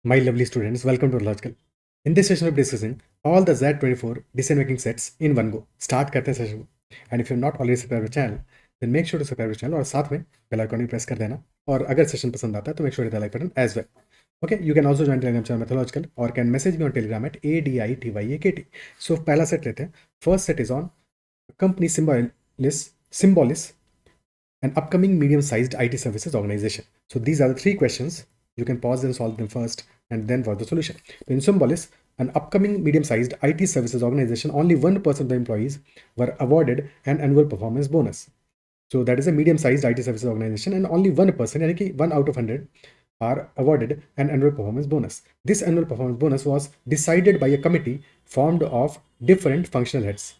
My lovely students, welcome to Mathological. In this session, we'll be discussing all the Z24 decision-making sets in one go. Start करते हैं session को. And if you're not already subscribed to the channel, then make sure to subscribe to the channel और साथ में bell icon भी press कर देना. और अगर session पसंद आता है तो make sure to hit the like button as well. Okay, you can also join Telegram channel Mathological or can message me on Telegram at ADITYAKT. So पहला set लेते हैं. First set is on company Symbolis, an upcoming medium-sized IT services organization. So these are the three questions. You can pause and solve them first and then watch the solution. In Symbolis, an upcoming medium-sized IT services organization, only 1% of the employees were awarded an annual performance bonus. So that is a medium-sized IT services organization and only 1%, yani 1 out of 100, are awarded an annual performance bonus. This annual performance bonus was decided by a committee formed of different functional heads.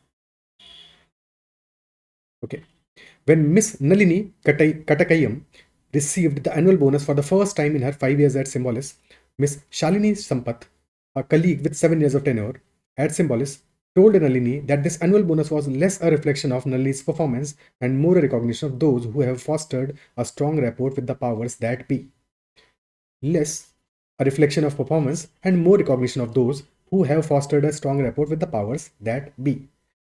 Okay. When Miss Nalini Katakayam received the annual bonus for the first time in her 5 years at Symbolis, Miss Shalini Sampath, a colleague with 7 years of tenure at Symbolis, told Nalini that this annual bonus was less a reflection of Nalini's performance and more a recognition of those who have fostered a strong rapport with the powers that be. Less a reflection of performance and more recognition of those who have fostered a strong rapport with the powers that be.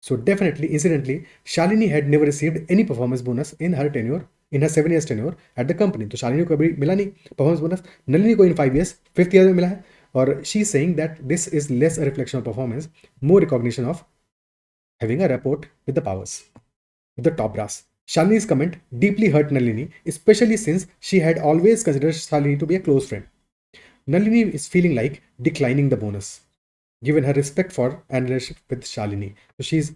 So definitely, incidentally, Shalini had never received any performance bonus in her tenure, in her 7 years tenure at the company. तो शालिनी को कभी मिला नहीं performance bonus. Nalini को in 5 years, 5th year में मिला है. और she is saying that this is less a reflection of performance, more recognition of having a rapport with the powers, with the top brass. Shalini's comment deeply hurt Nalini, especially since she had always considered Shalini to be a close friend. Nalini is feeling like declining the bonus, given her respect for and relationship with Shalini. So she's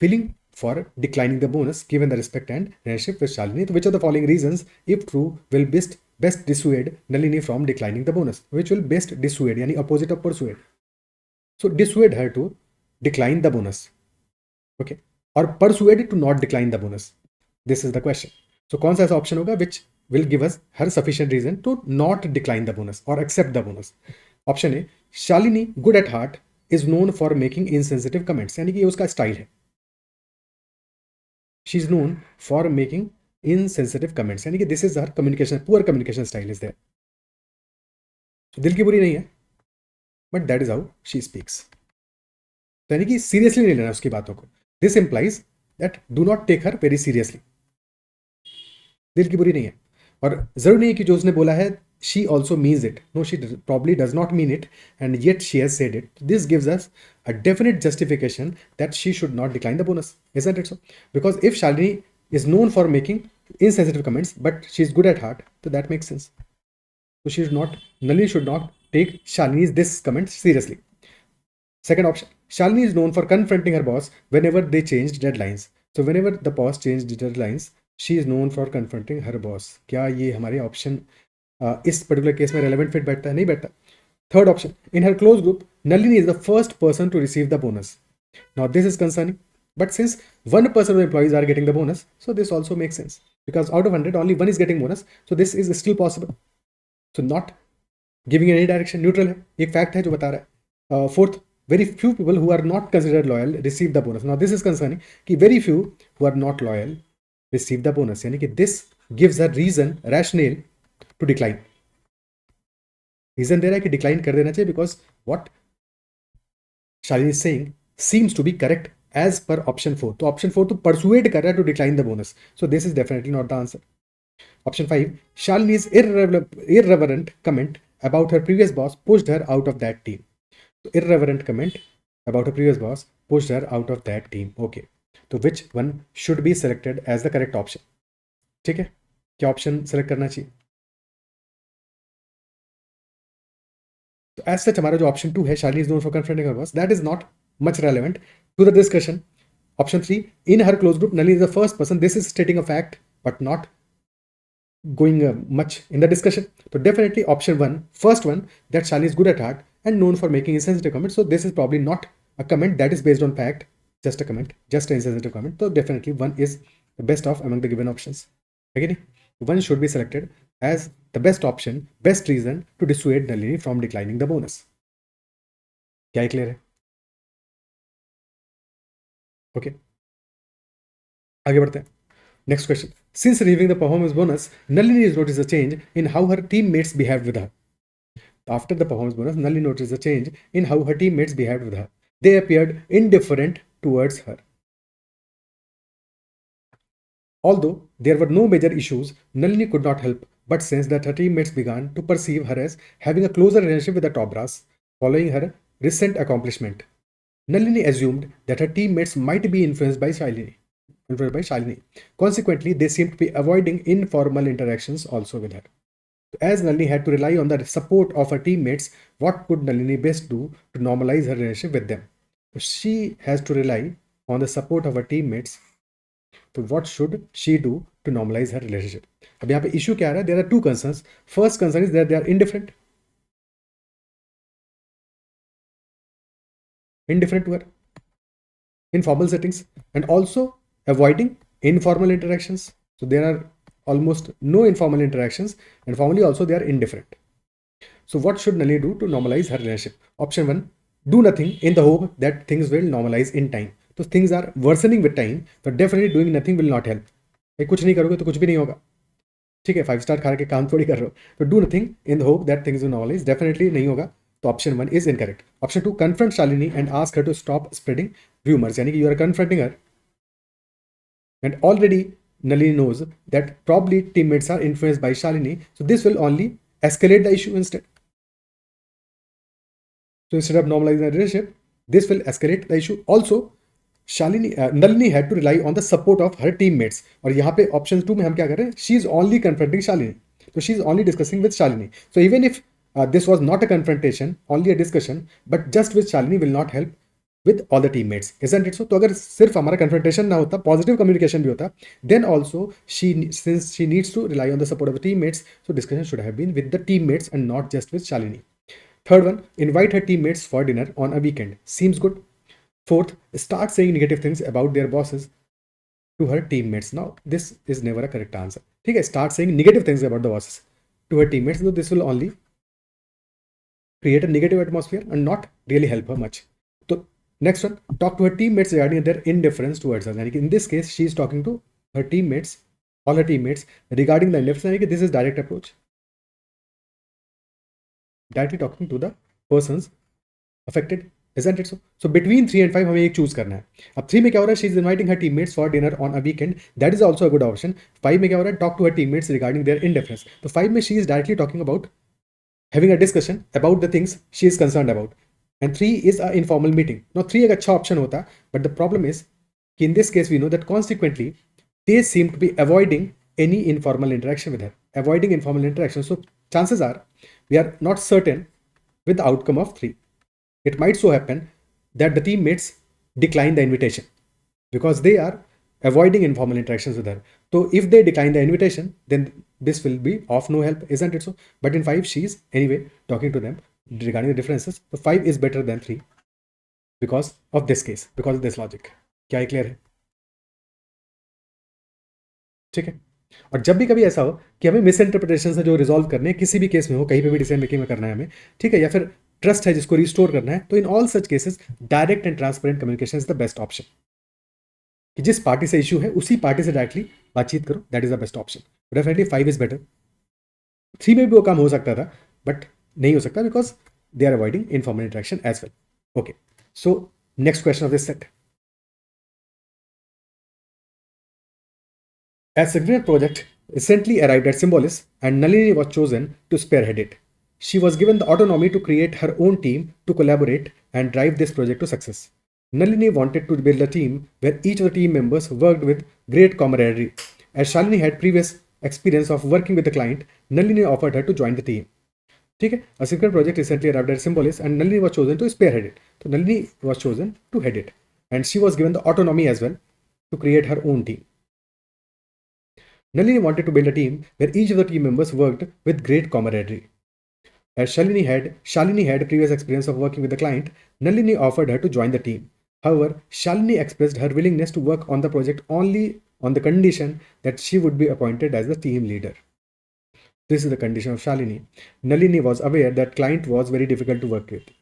feeling for declining the bonus given the respect and relationship with Shalini. So which of the following reasons, if true, will best dissuade Nalini from declining the bonus? Which will best dissuade, yani opposite of persuade. So dissuade her to decline the bonus. Okay. Or persuade to not decline the bonus. This is the question. So कौन सा ऐसा option होगा which will give us her sufficient reason to not decline the bonus or accept the bonus? Option A, Shalini, good at heart, is known for making insensitive comments. यानी कि ये उसका style है. She is known for making insensitive comments. यानी कि this is her communication, poor communication style is there. So दिल की बुरी नहीं है, but that is how she speaks. तो यानी कि seriously नहीं लेना उसकी बातों को. This implies that do not take her very seriously. दिल की बुरी नहीं है. और जरूर नहीं है कि जो उसने बोला है she also means it. No, she probably does not mean it, and yet she has said it. This gives us a definite justification that she should not decline the bonus, isn't it so? Because if Shalini is known for making insensitive comments, but she's good at heart, so that makes sense. So she should not, Nalini should not take Shalini's this comment seriously. Second option, Shalini is known for confronting her boss whenever they changed deadlines. So whenever the boss changed deadlines, she is known for confronting her boss. क्या ये हमारे option इस particular case में relevant fit बैठता है? नहीं बैठता. Third option, in her close group Nalini is the first person to receive the bonus. Now this is concerning, but since 1% of the employees are getting the bonus, so this also makes sense, because out of 100 only 1 is getting bonus, so this is still possible. So not giving any direction, neutral है, एक fact है जो बता रहा है. Fourth, very few people who are not considered loyal receive the bonus. Now this is concerning कि very few who are not loyal receive the bonus, यानी कि this gives a reason, rationale to decline. Reason दे रहा है कि decline कर देना चाहिए because what Shalini is saying seems to be correct as पर ऑप्शन 4. तो ऑप्शन 4 तो परसुएड कर रहा है to decline the bonus, so this is definitely not the answer. Option 5, Shalini's irreverent comment about her previous boss pushed her out of that team. So irreverent comment about her previous boss pushed her out of that team. Okay, तो which one should be selected as the correct option? ठीक है, क्या option select करना चाहिए? As such, हमारा जो option 2 है, Shalini is known for confronting her boss, that is not much relevant to the discussion. Option 3, in her close group, Nalini is the first person. This is stating a fact, but not going much in the discussion. So definitely option 1, first one, that Shalini is good at heart and known for making insensitive comments. So this is probably not a comment that is based on fact, just a comment, just an insensitive comment. So definitely 1 is the best of among the given options. Again, 1 should be selected as the best option, best reason to dissuade Nalini from declining the bonus. क्या clear है? Okay, आगे बढ़ते हैं. Next question. Since receiving the performance bonus, Nalini has noticed a change in how her teammates behaved with her. After the performance bonus, Nalini noticed a change in how her teammates behaved with her. They appeared indifferent towards her. Although there were no major issues, Nalini could not help but sense that her teammates began to perceive her as having a closer relationship with the top brass following her recent accomplishment. Nalini assumed that her teammates might be influenced by Shalini. Consequently, they seemed to be avoiding informal interactions also with her. As Nalini had to rely on the support of her teammates, what could Nalini best do to normalize her relationship with them? So she has to rely on the support of her teammates. So what should she do to normalize her relationship? अब यहाँ पे issue क्या आ रहा है? There are two concerns. First concern is that they are indifferent to her in formal settings, and also avoiding informal interactions. So there are almost no informal interactions, and formally also they are indifferent. So what should Nalini do to normalize her relationship? Option 1, do nothing in the hope that things will normalize in time. So things are worsening with time, but definitely doing nothing will not help. कुछ नहीं करोगे तो कुछ भी नहीं होगा. ठीक है, 5 स्टार खा के काम थोड़ी कर रहे हो. तो do nothing in the hope that things will normalise, definitely नहीं होगा. तो option 1 is incorrect. Option 2, confront Shalini and ask her to stop spreading rumors, यानी कि you are confronting her and already Nalini knows that probably teammates are influenced by Shalini, so this will only escalate the issue instead. So instead of normalizing the relationship, this will escalate the issue. Also, Nalini had to rely on the support of her teammates. और यहाँ पे option 2 में हम क्या कर रहे हैं? She is only confronting Shalini. So she is only discussing with Shalini. So even if this was not a confrontation, only a discussion, but just with Shalini will not help with all the teammates, isn't it so? तो अगर सिर्फ हमारा confrontation ना होता, positive communication भी होता, then also since she needs to rely on the support of the teammates, so discussion should have been with the teammates and not just with Shalini. Third one, invite her teammates for dinner on a weekend. Seems good. Fourth, start saying negative things about their bosses to her teammates. Now, this is never a correct answer. Okay, start saying negative things about the bosses to her teammates. So this will only create a negative atmosphere and not really help her much. So next one, talk to her teammates regarding their indifference towards her. In this case, she is talking to her teammates, all her teammates, regarding the indifference. This is direct approach. Directly talking to the persons affected, isn't it so? So between 3 and 5 हमें एक choose करना है. अब 3 में क्या हो रहा है? She is inviting her teammates for dinner on a weekend. That is also a good option. 5 में क्या हो रहा है? Talk to her teammates regarding their indifference. तो 5 में she is directly talking about having a discussion about the things she is concerned about. And 3 is an informal meeting. Now 3 एक अच्छा option होता, but the problem is कि in this case we know that consequently they seem to be avoiding any informal interaction with her. Avoiding informal interaction. So chances are we are not certain with the outcome of 3. It might so happen that the teammates decline the invitation because they are avoiding informal interactions with her. So if they decline the invitation, then this will be of no help, isn't it so? But in 5, she is anyway talking to them regarding the differences. So 5 is better than 3 because of this case, because of this logic. क्या clear है? ठीक है. और जब भी कभी ऐसा हो कि हमें मिस इंटरप्रिटेशन से जो रिजॉल्व करने हैं, किसी भी केस में हो, कहीं पे भी डिसीजन मेकिंग में करना है हमें, ठीक है, या फिर ट्रस्ट है जिसको रिस्टोर करना है, तो in all such cases direct and transparent communication is the best option. कि जिस पार्टी से इशू है उसी पार्टी से डायरेक्टली बातचीत करो, that is the best option. Definitely 5 is better. 3 में भी वो काम हो सकता था, बट नहीं हो सकता because they are avoiding informal interaction as well. Okay, so next question of this set. A significant project recently arrived at Symbolis and Nalini was chosen to spearhead it. She was given the autonomy to create her own team to collaborate and drive this project to success. Nalini wanted to build a team where each of the team members worked with great camaraderie. As Shalini had previous experience of working with the client, Nalini offered her to join the team. ठीक है, a significant project recently arrived at Symbolis and Nalini was chosen to spearhead it. So Nalini was chosen to head it and she was given the autonomy as well to create her own team. Nalini wanted to build a team where each of the team members worked with great camaraderie. As Shalini had previous experience of working with the client, Nalini offered her to join the team. However, Shalini expressed her willingness to work on the project only on the condition that she would be appointed as the team leader. This is the condition of Shalini. Nalini was aware that client was very difficult to work with.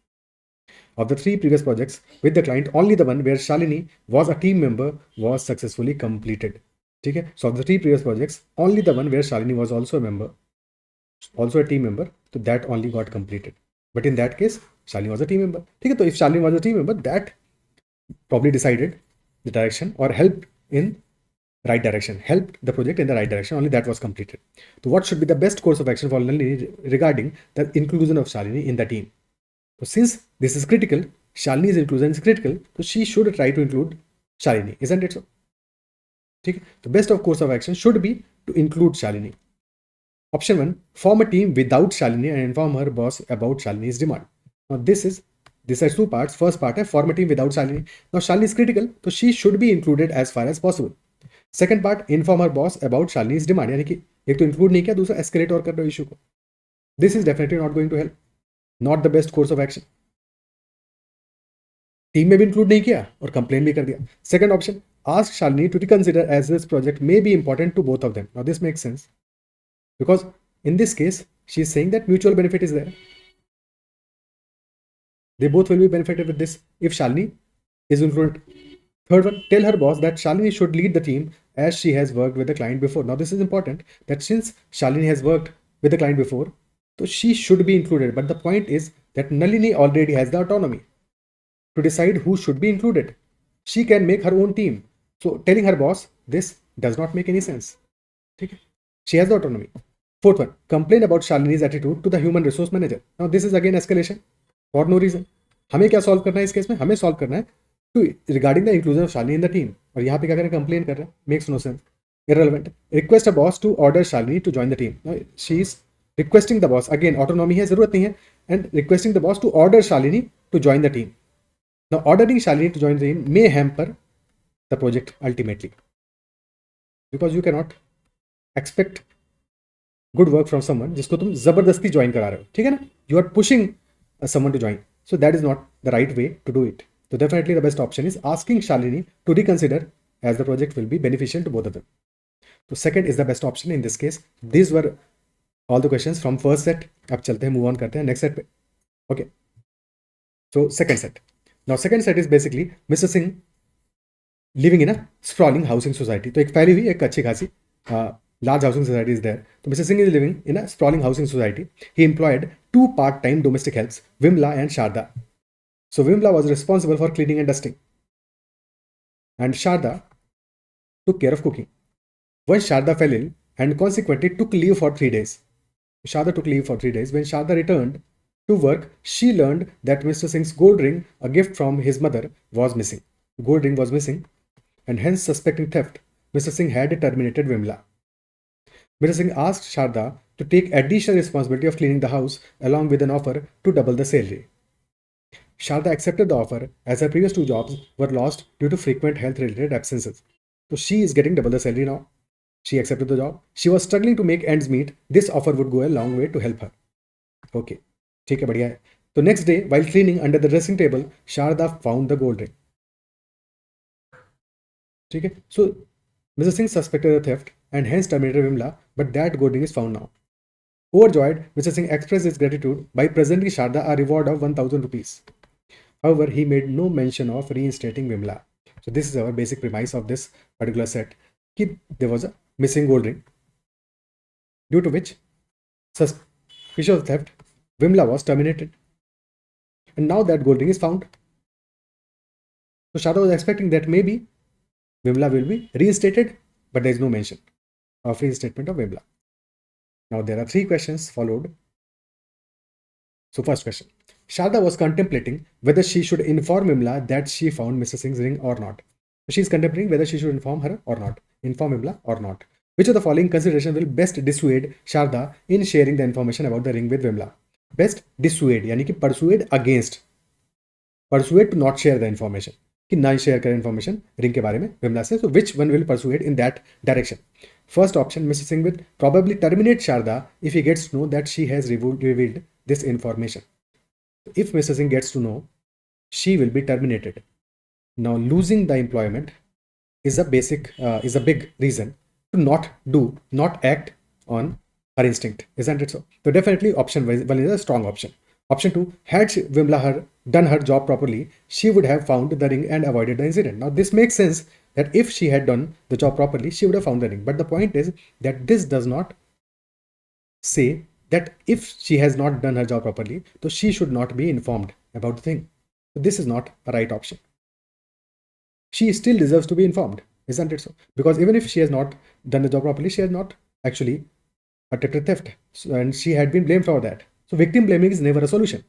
Of the 3 previous projects with the client, only the one where Shalini was a team member was successfully completed. ठीक है, so of the 3 previous projects, only the one where Shalini was also a team member, so that only got completed. But in that case, Shalini was a team member. ठीक है, तो if Shalini was a team member, that probably decided the direction or helped in right direction, helped the project in the right direction. Only that was completed. So what should be the best course of action for Nalini regarding the inclusion of Shalini in the team? So since this is critical, Shalini's inclusion is critical, so she should try to include Shalini, isn't it so? Okay. The best of course of action should be to include Shalini. Option 1, form a team without Shalini and inform her boss about Shalini's demand. Now this has two parts. First part is form a team without Shalini. Now Shalini is critical, so she should be included as far as possible. Second part, inform her boss about Shalini's demand. यानी कि एक तो include नहीं किया, दूसरा escalate और कर रहे हो issue को. This is definitely not going to help. Not the best course of action. Team में भी इंक्लूड नहीं किया और कंप्लेन भी कर दिया. Second option, ask Shalini to reconsider as this project may be important to both of them. Now this makes sense because in this case she is saying that mutual benefit is there. They both will be benefited with this if Shalini is included. Third one, tell her boss that Shalini should lead the team as she has worked with the client before. Now this is important that since Shalini has worked with the client before, so she should be included. But the point is that Nalini already has the autonomy to decide who should be included. She can make her own team. So telling her boss this does not make any sense. Okay? She has the autonomy. Fourth one, complain about Shalini's attitude to the human resource manager. Now this is again escalation for no reason. हमें क्या solve करना है इस case में? हमें solve करना है to regarding the inclusion of Shalini in the team. और यहाँ पे क्या करें? कंप्लेन कर रहे हैं. Makes no sense. Irrelevant. Request a boss to order Shalini to join the team. Now she is requesting the boss. Again autonomy है, जरूरत नहीं है. And requesting the boss to order Shalini to join the team. Now ordering Shalini to join the team may hamper the project ultimately because you cannot expect good work from someone जिसको तुम जबरदस्ती join करा रहे हो. ठीक है ना? You are pushing someone to join, so that is not the right way to do it. So definitely the best option is asking Shalini to reconsider as the project will be beneficial to both of them. So second is the best option in this case. These were all the questions from first set. अब चलते हैं, move on करते हैं next set पे. Okay. So second set. Now second set is basically Mr. Singh living in a sprawling housing society. तो एक फैली हुई एक अच्छी खासी large housing society is there. So Mr. Singh is living in a sprawling housing society. He employed two part-time domestic helps, Vimla and Sharda. So Vimla was responsible for cleaning and dusting, and Sharda took care of cooking. Once Sharda fell ill and consequently took leave for 3 days. Sharda took leave for 3 days. When Sharda returned to work, she learned that Mr. Singh's gold ring, a gift from his mother, was missing. Gold ring was missing, and hence suspecting theft, Mr. Singh had terminated Vimla. Mr. Singh asked Sharda to take additional responsibility of cleaning the house along with an offer to double the salary. Sharda accepted the offer as her previous two jobs were lost due to frequent health-related absences. So she is getting double the salary now. She accepted the job. She was struggling to make ends meet. This offer would go a long way to help her. Okay, ठीक है, बढ़िया है. So next day, while cleaning under the dressing table, Sharda found the gold ring. ठीक है. So Mr. Singh suspected the theft and hence terminated Vimla, but that gold ring is found now. Overjoyed, Mr. Singh expressed his gratitude by presenting Sharda a reward of 1,000 rupees. However, he made no mention of reinstating Vimla. So this is our basic premise of this particular set. There was a missing gold ring, due to which suspicion of theft, Vimla was terminated. And now that gold ring is found. So Sharda was expecting that maybe Vimla will be reinstated, but there is no mention of reinstatement of Vimla. Now there are 3 questions followed. So first question. Sharda was contemplating whether she should inform Vimla that she found Mr. Singh's ring or not. She is contemplating whether she should inform her or not. Inform Vimla or not. Which of the following consideration will best dissuade Sharda in sharing the information about the ring with Vimla? Best dissuade यानी कि persuade against. Persuade to not share the information. कि ना ही share करें information ring के बारे में विमला से. So which one will persuade in that direction? First option, Mr. Singh will probably terminate Sharda if he gets to know that she has revealed this information. If Mr. Singh gets to know, she will be terminated. Now losing the employment is a big reason to not act on her instinct, isn't it so? So definitely option 1 is a strong option. Option 2, had Vimla done her job properly, she would have found the ring and avoided the incident. Now this makes sense that if she had done the job properly, she would have found the ring. But the point is that this does not say that if she has not done her job properly, so she should not be informed about the thing. So this is not a right option. She still deserves to be informed, isn't it so? Because even if she has not done the job properly, she has not actually attempted theft, and she had been blamed for that. So victim blaming is never a solution.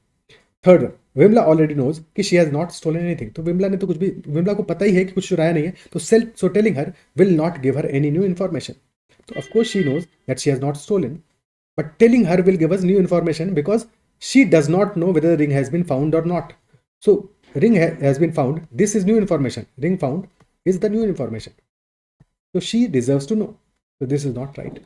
Third one, Vimala already knows कि she has not stolen anything, तो विमला ने तो कुछ भी, विमला को पता ही है कि कुछ चुराया नहीं है, तो self so telling her will not give her any new information. तो of course she knows that she has not stolen, but telling her will give us new information because she does not know whether the ring has been found or not. So ring has been found, this is new information. Ring found is the new information, so she deserves to know. So this is not right.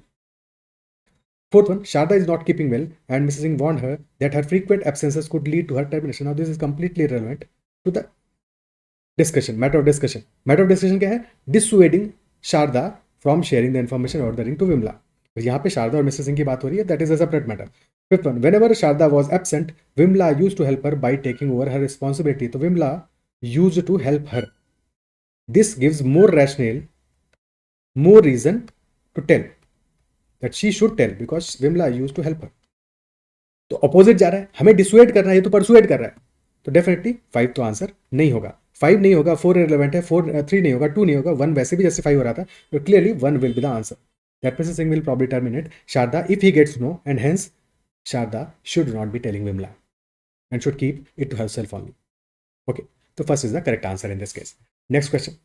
Fourth one, Sharda is not keeping well and Mrs. Singh warned her that her frequent absences could lead to her termination. Now this is completely irrelevant to the discussion, matter of discussion. Matter of discussion क्या है? Dissuading Sharda from sharing the information about the ring to Vimla. यहाँ पे शारदा और Mrs Singh की बात हो रही है, that is a separate matter. Fifth one, whenever Sharda was absent, Vimla used to help her by taking over her responsibility. तो Vimla used to help her. This gives more rationale, more reason to tell that she should tell because Vimla used to help her. तो opposite जा रहा है, हमें डिसुएड करना है, ये तो परसुएड कर रहा है, तो डेफिनेटली 5 तो आंसर नहीं होगा. 5 नहीं होगा, 4 इररिलेवेंट है, 3 नहीं होगा, 2 नहीं होगा, 1 वैसे भी जस्टिफाई हो रहा था, तो clearly 1 will be the answer. That Mrs. Singh will probably terminate Sharda if he gets to know, and hence Sharda should not be telling Vimla and should keep it to herself only. Okay, so first is the correct answer in this case. Next question.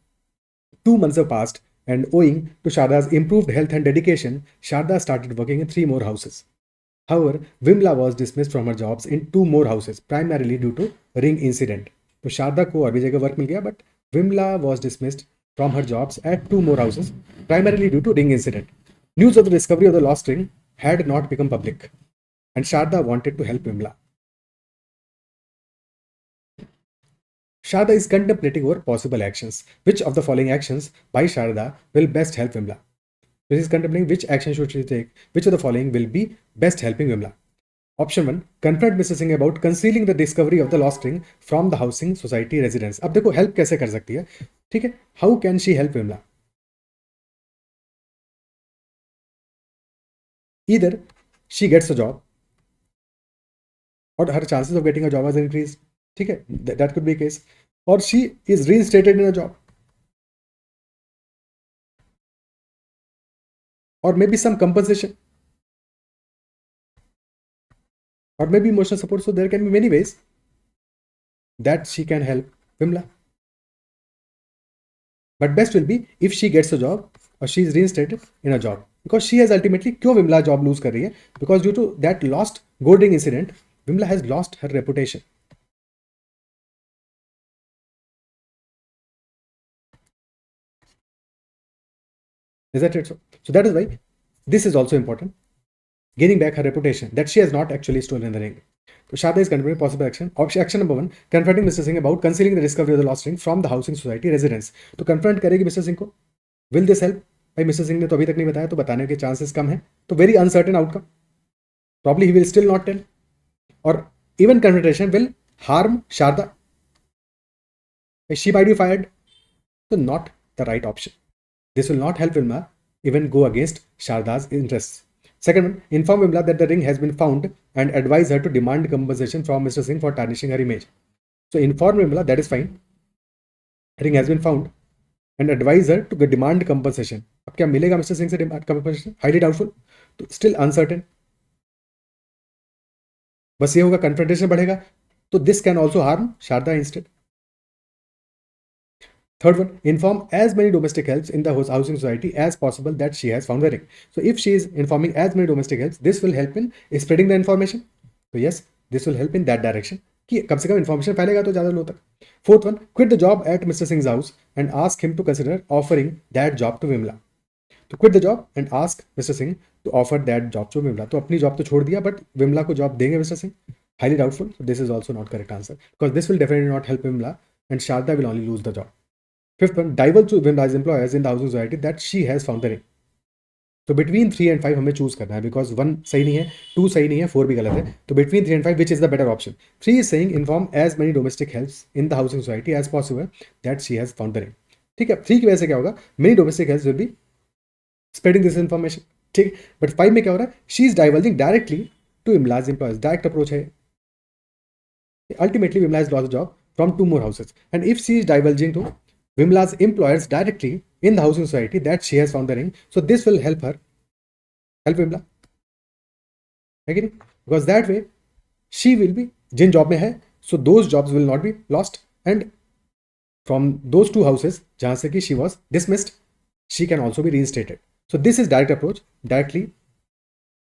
2 months have passed, and owing to Sharda's improved health and dedication, Sharda started working in 3 more houses. However, Vimla was dismissed from her jobs in 2 more houses, primarily due to ring incident. So Sharda को और भी जगह work मिल गया, but Vimla was dismissed from her jobs at 2 more houses, primarily due to ring incident. News of the discovery of the lost ring had not become public, and Sharda wanted to help Vimla. Sharda is contemplating over possible actions. Which of the following actions by Sharda will best help Vimla? This is contemplating which action should she take, which of the following will be best helping Vimla. Option 1, confront Mrs. Singh about concealing the discovery of the lost ring from the housing society residents. अब देखो help कैसे कर सकती है, ठीक है? How can she help Vimla? Either she gets a job or her chances of getting a job has increased, ठीक है, that could be a case, or she is reinstated in a job, or maybe some compensation, or maybe emotional support. So there can be many ways that she can help Vimla, but best will be if she gets a job or she is reinstated in a job, because she has ultimately, क्यों Vimla job lose कर रही है? Because due to that lost gold ring incident, Vimla has lost her reputation. Is that it? So that is why this is also important, gaining back her reputation that she has not actually stolen the ring. So Sharda is considering possible action. Action number 1, confronting Mr. Singh about concealing the discovery of the lost ring from the housing society residents. तो confront करेगी Mr. Singh को. Will this help? भाई mister Singh ने तो अभी तक नहीं बताया, तो बताने के चांसेस कम है, तो very uncertain outcome. Probably he will still not tell, or even confrontation will harm Sharda. She might be fired. So not the right option. This will not help Vimla even go against Sharda's interests. Second one, inform Vimla that the ring has been found and advise her to demand compensation from Mr. Singh for tarnishing her image. So inform Vimla, that is fine. Ring has been found and advise her to demand compensation. अब क्या मिलेगा mister Singh से compensation? Highly doubtful. तो still uncertain. बस ये होगा, confrontation बढ़ेगा, तो this can also harm Sharda instead. Third one, inform as many domestic helps in the housing society as possible that she has found the ring. So if she is informing as many domestic helps, this will help in spreading the information. So yes, this will help in that direction कि कम से कम information फैलेगा तो ज़्यादा लोगों तक. Fourth one, quit the job at Mr. Singh's house and ask him to consider offering that job to Vimla. तो quit the job and ask Mr. Singh to offer that job to Vimla. तो अपनी job तो छोड़ दिया, but Vimla को job देंगे Mr. Singh? Highly doubtful. So this is also not correct answer, because this will definitely not help Vimla, and Sharda will only lose the job. Fifth one, divulge to Vimla's employers in the housing society that she has found the ring. तो between 3 and 5 हमें choose करना है, because 1 सही नहीं है, 2 सही नहीं है, 4 भी गलत है. तो between 3 and 5, which is the better option? 3 is saying inform as many domestic helps in the housing society as possible that she has found the ring. ठीक है, 3 की वजह से क्या होगा? Many domestic helps will be spreading this information. ठीक है, but 5 में क्या हो रहा है? She is divulging directly to Vimla's employers. Direct approach है. Ultimately, Vimla has lost a job from 2 more houses. And if she is divulging to Vimla's employers directly in the housing society that she has found the ring, so this will help her, help Vimla. Again, because that way she will be Jin job में है, so those jobs will not be lost, and from those 2 houses जहां से कि she was dismissed, she can also be reinstated. So this is direct approach, directly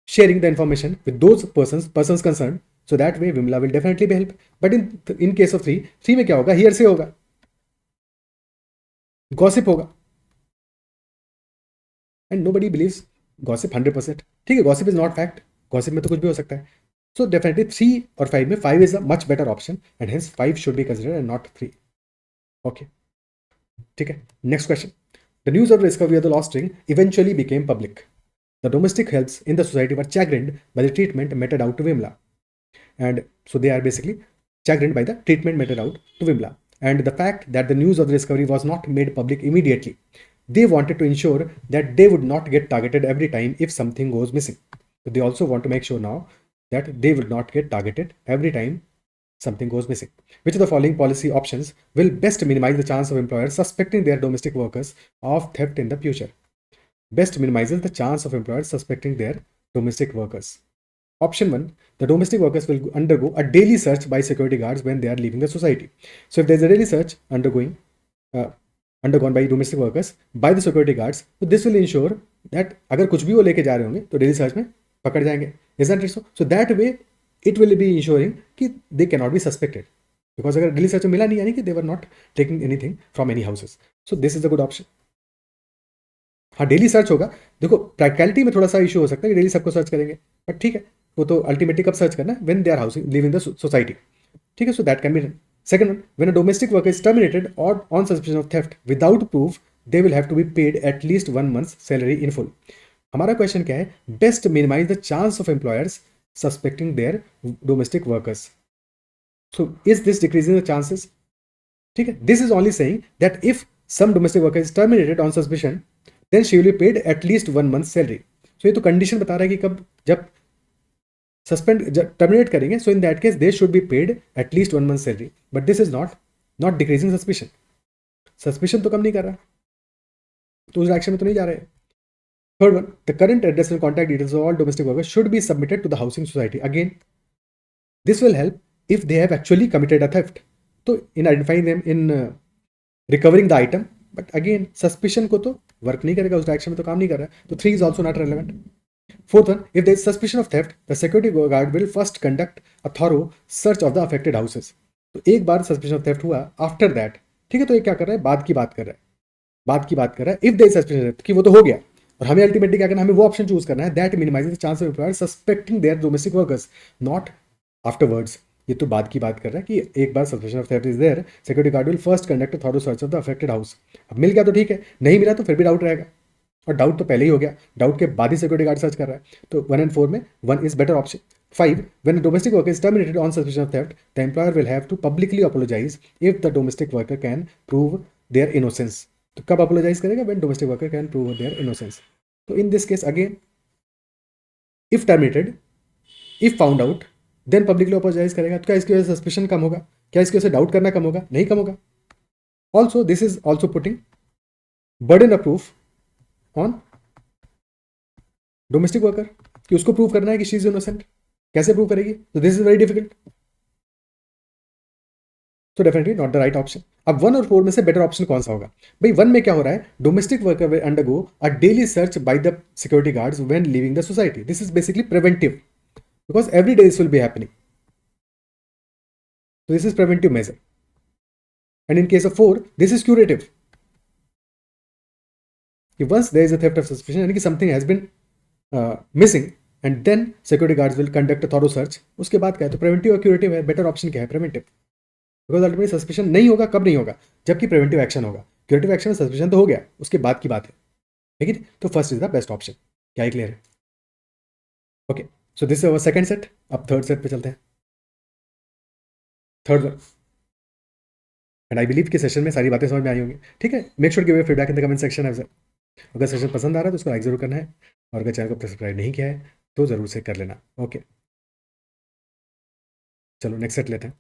sharing the information with those persons concerned, so that way Vimla will definitely be helped. But in case of 3 में क्या होगा, hearsay होगा, gossip होगा, and nobody believes gossip 100%. ठीक है, gossip is not fact, gossip में तो कुछ भी हो सकता है. So definitely 3 और 5 में 5 is a much better option, and hence 5 should be considered and not 3. Okay, ठीक है. Next question. The news of the discovery of the lost ring eventually became public. The domestic helps in the society were chagrined by the treatment meted out to Vimla, and so they are basically chagrined by the treatment meted out to Vimla, and the fact that the news of the discovery was not made public immediately. They wanted to ensure that they would not get targeted every time if something goes missing. So they also want to make sure now that they will not get targeted every time something goes missing. Which of the following policy options will best minimize the chance of employers suspecting their domestic workers of theft in the future? Best minimizes the chance of employers suspecting their domestic workers. Option 1, the domestic workers will undergo a daily search by security guards when they are leaving the society. So if there is a daily search undergone by domestic workers by the security guards, so this will ensure that अगर कुछ भी वो लेके जा रहे होंगे तो daily search में पकड़ जाएंगे. Isn't it so? So that way it will be ensuring कि they cannot be suspected, because अगर daily search में मिला नहीं, यानी कि they were not taking anything from any houses. So this is a good option. हाँ, daily search होगा. देखो, प्रैक्टिकलिटी में थोड़ा सा इशू हो सकता है कि डेली सबको सर्च करेंगे, बट ठीक है, वो तो अल्टीमेटली कब सर्च करना है, when they are housing living the society. ठीक है, so that can be done. Second one, when a domestic worker is terminated और on suspension of theft without proof, they will have to be paid at least 1 month's salary in full. हमारा question क्या है, best minimize the chance of employers suspecting their domestic workers. So is this decreasing the chances? ठीक है, this is only saying that if some domestic worker is terminated on suspicion, then she will be paid at least 1 month's salary. So ये तो condition बता रहा है कि कब, जब सस्पेंड टर्मिनेट करेंगे, so in that case they should be paid at least 1 month's salary. But this is not decreasing suspicion. Suspicion तो कम नहीं कर रहा, तो उस डायरेक्शन में तो नहीं जा रहे. Third one, the current address and contact details of all domestic workers should be submitted to the housing society. Again, this will help if they have actually committed a theft. तो in identifying them, in recovering the item. But again suspicion को तो work नहीं करेगा, उस direction में तो काम नहीं कर रहा है, तो 3 is also not relevant. Fourth one, if there is suspicion of theft, the security guard will first conduct a thorough search of the affected houses. तो एक बार सस्पिशन ऑफ थेफ्ट हुआ, आफ्टर दैट, ठीक है, तो ये क्या कर रहा है, बाद की बात कर रहा है. इफ देयर इज सस्पिशन कि वो तो हो गया, और हमें अल्टीमेटली क्या करना है, हमें वो ऑप्शन चूज करना है that minimises the chance of employer suspecting their domestic workers, not afterwards. ये तो बाद की बात कर रहा है कि एक बार suspicion of theft is there, security guard will first conduct a thorough search of the affected house. अब मिल गया तो ठीक है, नहीं मिला तो फिर भी डाउट रहेगा, और डाउट तो पहले ही हो गया, डाउट के बाद ही सिक्योरिटी गार्ड सर्च कर रहा है. तो 1 and 4 में 1 is better option. 5, when a domestic worker is terminated on suspicion of theft, the employer will have to publicly apologize if the domestic worker can prove their innocence. तो कब apologize करेगा, when domestic worker can prove their innocence. तो in this case again, if terminated, if found out, then publicly apologise करेगा. तो क्या इसकी वजह से सस्पिशन कम होगा, क्या इसकी वजह से डाउट करना कम होगा? नहीं कम होगा. Also this is also putting burden of proof on domestic worker, कि उसको प्रूव करना है कि शी इज इनोसेंट. कैसे प्रूव करेगी? तो दिस इज वेरी डिफिकल्ट. तो definitely not the right option. अब 1 और 4 में से बेटर ऑप्शन कौन सा होगा? भाई 1 में क्या हो रहा है, domestic worker will undergo a daily search by the security guards when leaving the society. This is basically preventive, because every day this will be happening. So this is preventive measure. And in case of 4, this is curative. If once there is a theft of suspicion, यानी कि something has been missing, and then security guards will conduct a thorough search. उसके बाद क्या है, तो preventive और curative है. better option क्या है? preventive. Because ultimately suspicion नहीं होगा, कब नहीं होगा, जबकि preventive action होगा. curative action में suspicion तो हो गया, उसके बाद की बात है, ठीक है. तो first is the best option. क्या ही क्लियर है? Okay, so this is our second set. अब थर्ड सेट पे चलते हैं. Third one, and I believe कि सेशन में सारी बातें समझ में आई होंगी. ठीक है, make sure give feedback in the comment section. अगर सेशन पसंद आ रहा है तो उसको लाइक जरूर करना है, और अगर चैनल को सब्सक्राइब नहीं किया है तो जरूर से कर लेना. ओके. चलो नेक्स्ट सेट लेते हैं.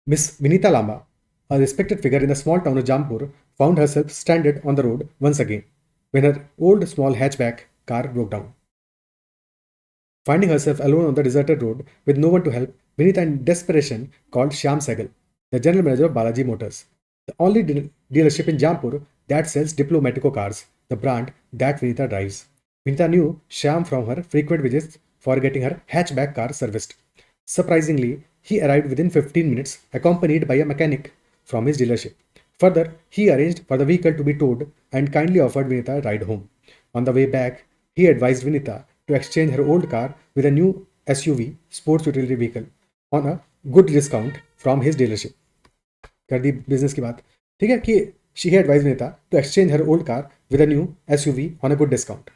Miss Vinita Lamba, a respected figure in the small town of Jampur, found herself stranded on the road once again when her old small hatchback car broke down. Finding herself alone on the deserted road with no one to help, Vinita in desperation called Shyam Sehgal, the general manager of Balaji Motors, the only dealership in Jampur that sells Diplomatico cars, the brand that Vinita drives. Vinita knew Shyam from her frequent visits for getting her hatchback car serviced. Surprisingly, he arrived within 15 minutes, accompanied by a mechanic from his dealership. Further, he arranged for the vehicle to be towed and kindly offered Vinita a ride home. On the way back, he advised Vinita to exchange her old car with a new SUV, sports utility vehicle, on a good discount from his dealership. कर दी business की बात. ठीक है कि she had advised Vinita to exchange her old car with a new SUV on a good discount.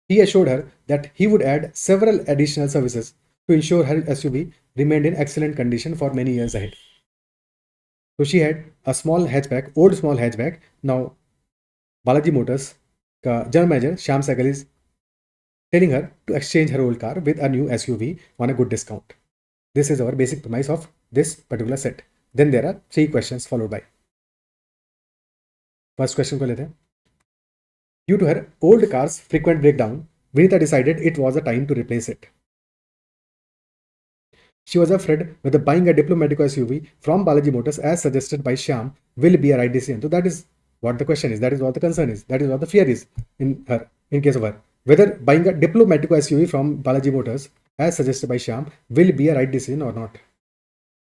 He assured her that he would add several additional services to ensure her SUV remained in excellent condition for many years ahead. So she had a small hatchback, old small hatchback. Now Balaji Motors का general manager Shyam Sehgal is telling her to exchange her old car with a new SUV on a good discount. This is our basic premise of this particular set. Then there are 3 questions followed by. First question को लेते हैं. Due to her old car's frequent breakdown, Vinita decided it was a time to replace it. She was afraid whether buying a Diplomatico SUV from Balaji Motors as suggested by Shyam will be a right decision. So that is what the question is. That is what the concern is. That is what the fear is in her, in case of her. Whether buying a Diplomatico SUV from Balaji Motors as suggested by Shyam will be a right decision or not.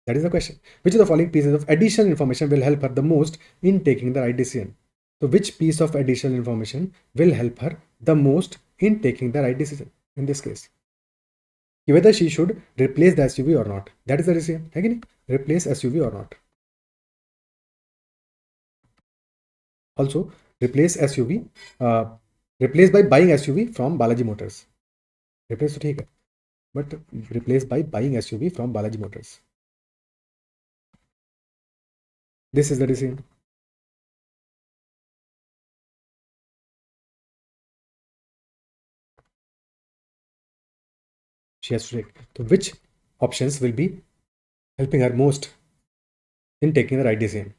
That is the question. Which of the following pieces of additional information will help her the most in taking the right decision? So which piece of additional information will help her the most in taking the right decision in this case? Whether she should replace the SUV or not. That is the decision. है कि नहीं? Replace SUV or not. Also, replace SUV. Replace by buying SUV from Balaji Motors. Replace तो ठीक है, but replace by buying SUV from Balaji Motors. This is the decision. She has to take. So which options will be helping her most in taking the right decision?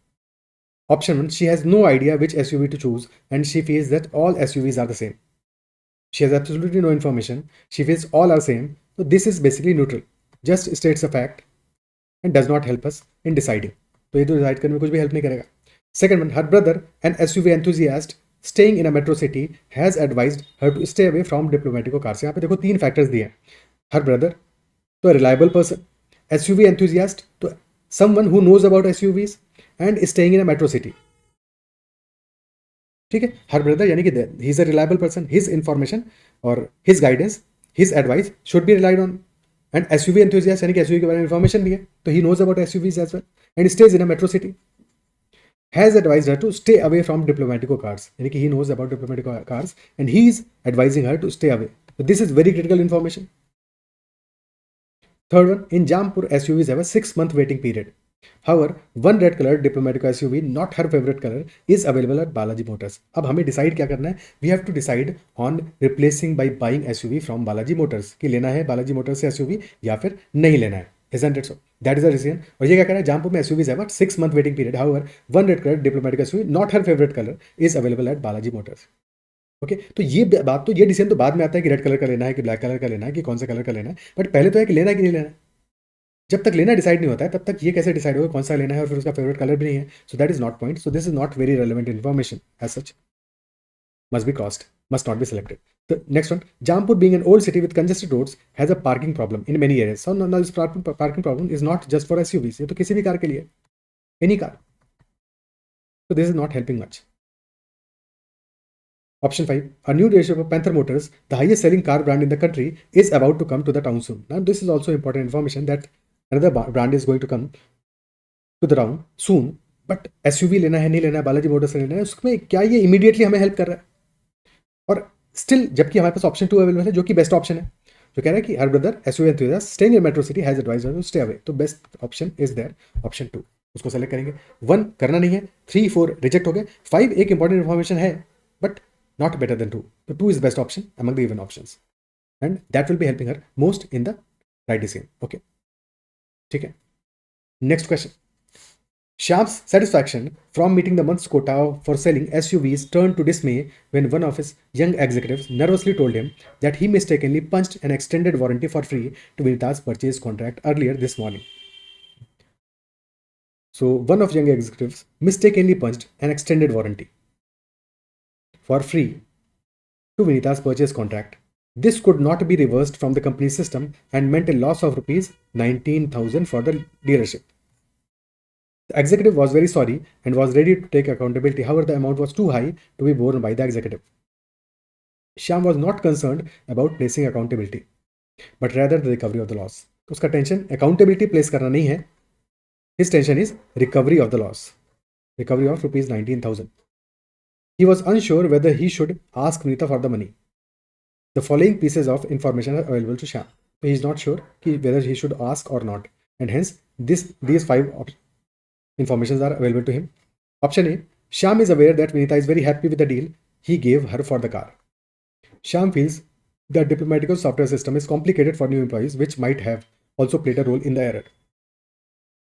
Option 1, she has no idea which SUV to choose and she feels that all SUVs are the same. She has absolutely no information. She feels all are same. So this is basically neutral. Just states a fact and does not help us in deciding. तो ये तो decide करने में कुछ भी help नहीं करेगा. Second one, her brother, an SUV enthusiast staying in a metro city, has advised her to stay away from Diplomatico cars. यहाँ पे देखो 3 फैक्टर्स दिए हैं. Her brother, तो reliable person. SUV enthusiast, तो someone who knows about SUVs and staying in a metro city. ठीक है. Her brother यानी कि he is a reliable person. His information or his guidance, his advice should be relied on. And SUV enthusiast यानी कि SUV के बारे में information भी है, तो he knows about SUVs as well and stays in a metro city. Has advised her to stay away from Diplomatico cars. यानी कि he knows about Diplomatico cars and he is advising her to stay away. So this is very critical information. Third one, in Jampur, SUVs have a 6-month waiting period. However, one red colored Diplomatico SUV, not her favorite color, is available at Balaji Motors. अब हमें decide क्या करना है? We have to decide on replacing by buying SUV from Balaji Motors. कि लेना है Balaji Motors से SUV या फिर नहीं लेना है. Isn't it so? That is the decision. और ये क्या कह रहा है? Jampur में SUVs have a 6-month waiting period. However, one red colored Diplomatico SUV, not her favorite color, is available at Balaji Motors. Okay तो ये बात तो ये डिसीजन तो बाद में आता है कि रेड कलर का लेना है कि ब्लैक कलर का लेना है कि कौन सा कलर का लेना है, बट पहले तो है कि लेना है कि नहीं लेना है. जब तक लेना डिसाइड नहीं होता है तब तक ये कैसे डिसाइड होगा कौन सा लेना है और फिर उसका फेवरेट कलर भी नहीं है. So that is not point. So this is not very relevant information as such. Must be crossed, must not be selected. The next one, Jampur being an old city with congested roads has a parking problem in many areas. So now this parking problem is not just for SUVs. ये तो किसी भी car के लिए, any car. So this is not helping much. Option 5, a new dealership of Panther Motors, the highest selling car brand in the country, is about to come to the town soon. Now this is also important information that another brand is going to come to the town soon. But SUV लेना है नहीं लेना है, Balaji Motors से लेना है, उसमें क्या ये इमीडिएटली हमें हेल्प कर रहा है? और स्टिल जबकि हमारे पास ऑप्शन 2 अवेलेबल है जो कि बेस्ट ऑप्शन है, जो कह रहा है कि her brother SUV enthusiast staying in metro city has advised to stay away. तो best option is there, option 2. उसको सेलेक्ट करेंगे. 1 करना नहीं है, 3 4 रिजेक्ट हो गए, 5 एक इंपॉर्टेंट इन्फॉर्मेशन है but not better than 2. So 2 is the best option among the given options and that will be helping her most in the right the same. Okay, ठीक है. Next question. Shyam's satisfaction from meeting the month's quota for selling SUVs turned to dismay when one of his young executives nervously told him that he mistakenly punched an extended warranty for free to Vinita's purchase contract earlier this morning. So, one of young executives mistakenly punched an extended warranty for free to Vinita's purchase contract. This could not be reversed from the company's system and meant a loss of rupees 19,000 for the dealership. The executive was very sorry and was ready to take accountability. However, the amount was too high to be borne by the executive. Shyam was not concerned about placing accountability, but rather the recovery of the loss. तो उसका tension accountability place करना नहीं है. His tension is recovery of the loss, recovery of rupees 19,000. He was unsure whether he should ask Vinita for the money. The following pieces of information are available to Shyam. He is not sure whether he should ask or not, and hence these 5 informations are available to him. Option A. Shyam is aware that Vinita is very happy with the deal he gave her for the car. Shyam feels the Diplomatical software system is complicated for new employees, which might have also played a role in the error.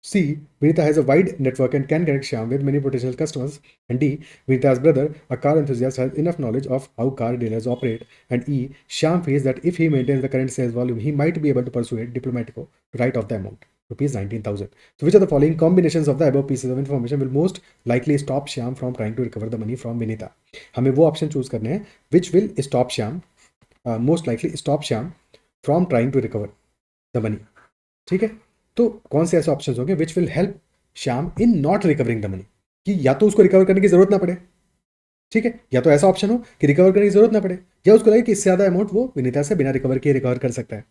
C. Vinita has a wide network and can connect Shyam with many potential customers. And D. Vinita's brother, a car enthusiast, has enough knowledge of how car dealers operate. And E. Shyam feels that if he maintains the current sales volume, he might be able to persuade Diplomatico to write off the amount, rupees 19,000. So, which of the following combinations of the above pieces of information will most likely stop Shyam from trying to recover the money from Vinita? हमें वो option choose करने हैं which will stop Shyam, most likely stop Shyam from trying to recover the money. ठीक है, तो कौन से ऐसे ऑप्शंस होंगे which will help Shyam in not recovering the money, कि या तो उसको रिकवर करने की जरूरत ना पड़े, ठीक है, या तो ऐसा ऑप्शन हो कि रिकवर करने की जरूरत ना पड़े, या उसको लगे कि इससे ज्यादा अमाउंट वो विनीता से बिना रिकवर किए रिकवर कर सकता है.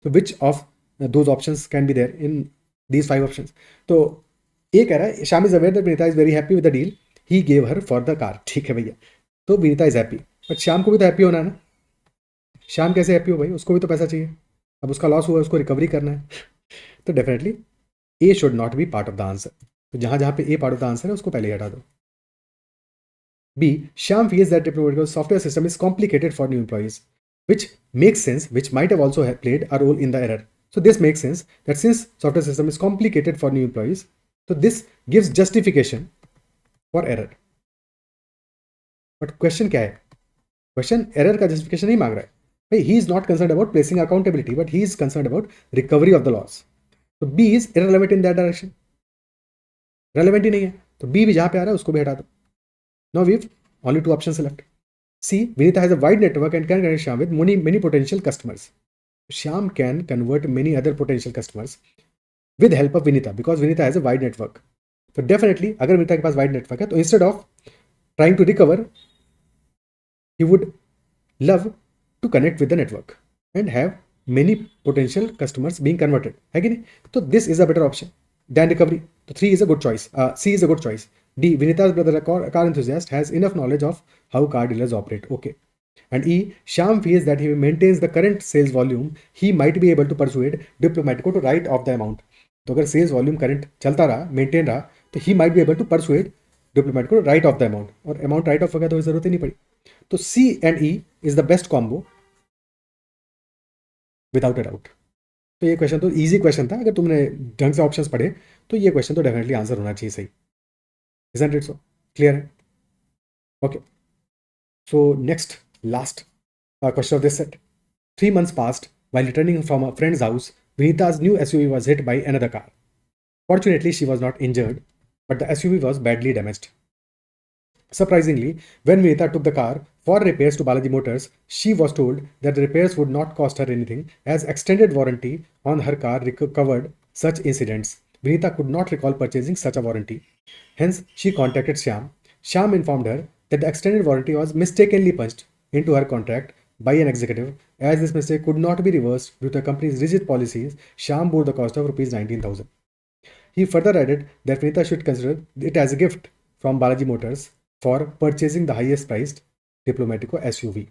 तो which of those options can be there in these 5 options? तो ए कह रहा है Shyam is aware that Vinita is very happy with the deal he gave her for the car. ठीक है भैया, तो Vinita is happy, but Shyam को भी तो हैप्पी होना है ना. श्याम कैसे हैप्पी हो भाई, उसको भी तो पैसा चाहिए. अब उसका लॉस हुआ, उसको रिकवरी करना है. तो definitely A should not be part of the answer. तो जहां जहां पे A part of the answer है उसको पहले हटा दो. B. Shyam feels that the software system is complicated for new employees, which makes sense, which might have also played a role in the error. So this makes sense that since software system is complicated for new employees, so this gives justification for error. But question क्या है? Question error का justification नहीं मांग रहा है भाई. He is not concerned about placing accountability, but he is concerned about recovery of the loss. तो B is irrelevant in that direction. Relevant ही नहीं है, तो B भी जहां पे आ रहा है उसको भी हटा दो. Now we've only 2 options left. C. Vinita has a wide network and can connect Shyam with many potential customers. Shyam can convert many other potential customers with help of Vinita because Vinita has a wide network. So definitely अगर Vinita के पास wide network है तो instead of trying to recover, he would love to connect with the network and have many potential customers being converted. है कि नहीं? तो this is a better option than recovery. So 3 is a good choice. C is a good choice. D. Vinita's brother, a car enthusiast, has enough knowledge of how car dealers operate. Okay. And E. Shyam feels that if he maintains the current sales volume, he might be able to persuade Diplomatico to write off the amount. तो अगर sales volume current चलता रहा, maintain रहा, तो he might be able to persuade Diplomatico to write off the amount. और amount write off हो गया तो जरूरत ही नहीं पड़ी. तो C and E is the best combo without a doubt. तो ये क्वेश्चन तो इजी क्वेश्चन था. अगर तुमने ढंग से ऑप्शंस पढ़े तो ये क्वेश्चन तो डेफिनेटली आंसर होना चाहिए सही. Isn't it so? Clear? Okay. So next, last question of this set. 3 months passed while returning from a friend's house. Vinita's new SUV was hit by another car. Fortunately, she was not injured, but the SUV was badly damaged. Surprisingly, when Vinita took the car for repairs to Balaji Motors, she was told that the repairs would not cost her anything as extended warranty on her car covered such incidents. Vinita could not recall purchasing such a warranty. Hence, she contacted Shyam. Shyam informed her that the extended warranty was mistakenly punched into her contract by an executive. As this mistake could not be reversed due to the company's rigid policies, Shyam bore the cost of rupees 19,000. He further added that Vinita should consider it as a gift from Balaji Motors for purchasing the highest priced Diplomatico SUV.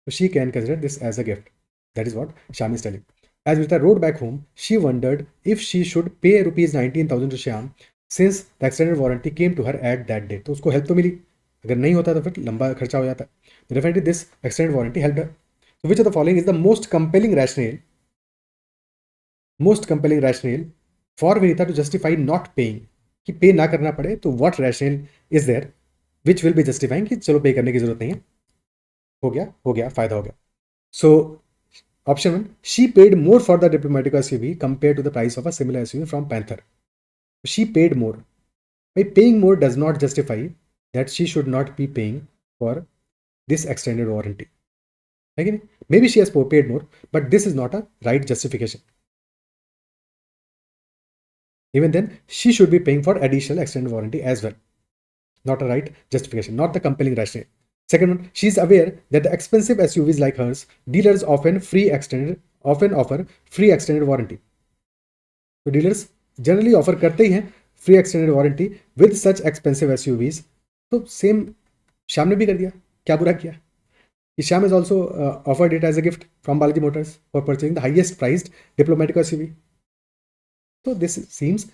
So she can consider this as a gift. That is what Shyam is telling. As Vinita rode back home, she wondered if she should pay rupees 19,000 to Shyam since the extended warranty came to her at that day. तो उसको help तो मिली, अगर नहीं होता तो फिर लंबा खर्चा हो जाता. Definitely this extended warranty helped her. So which of the following is the most compelling rationale most compelling rationale for Vinita to justify not paying, कि पे ना करना पड़े, तो what rationale is there which will be justifying कि चलो पे करने की जरूरत नहीं है, हो गया फायदा हो गया. So option one, she paid more for the diplomatic SUV compare to the price of a similar SUV from Panther. She paid more. भाई paying more does not justify that she should not be paying for this extended warranty, है कि नहीं? Maybe she has paid more, but this is not a right justification. Even then, she should be paying for additional extended warranty as well. Not a right justification, not the compelling rationale. Second one, she is aware that the expensive SUVs like hers, dealers often offer free extended warranty. तो dealers generally offer करते ही हैं free extended warranty with such expensive SUVs. तो same Shyam ने भी कर दिया. क्या बुरा किया? श्याम is also offered it as a gift from Balaji Motors for purchasing the highest priced diplomatic SUV. तो दिस सीम्स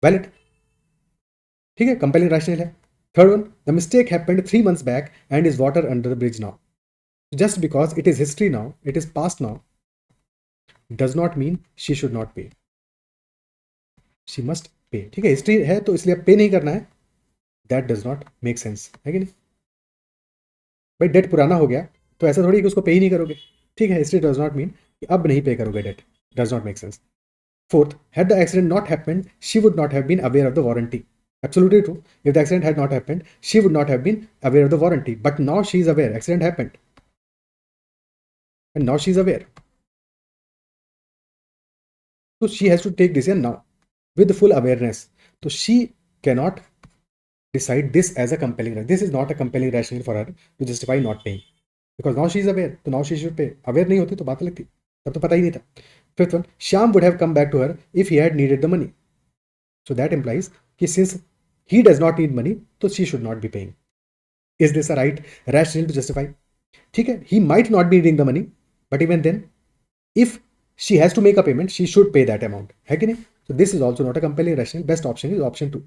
वैलिड. ठीक है, कंपेलिंग रैशनल है. Third one, the mistake happened 3 months back and is water under the bridge now. Just because it is history now, it is past now, does not mean she should not pay. She must pay. ठीक है, history है तो इसलिए पे नहीं करना है, that does not make sense, है कि नहीं? भाई डेट पुराना हो गया तो ऐसा थोड़ी कि उसको पे ही नहीं करोगे. ठीक है, हिस्ट्री डज नॉट मीन कि अब नहीं पे करोगे date, does not make sense. Fourth, had the accident not happened, she would not have been aware of the warranty. Absolutely true. If the accident had not happened, she would not have been aware of the warranty. But now she is aware. Accident happened. And now she is aware. So she has to take decision now with full awareness. So she cannot decide this as a compelling rationale. This is not a compelling rationale for her to justify not paying. Because now she is aware. So now she should pay. Aware नहीं होती तो बात अलग थी. तब तो पता ही नहीं था. Fifth one, Shyam would have come back to her if he had needed the money. So that implies that since he does not need money, so she should not be paying. Is this a right rationale to justify? ठीक है, he might not be needing the money, but even then, if she has to make a payment, she should pay that amount. है कि नहीं? So this is also not a compelling rationale. Best option is option 2.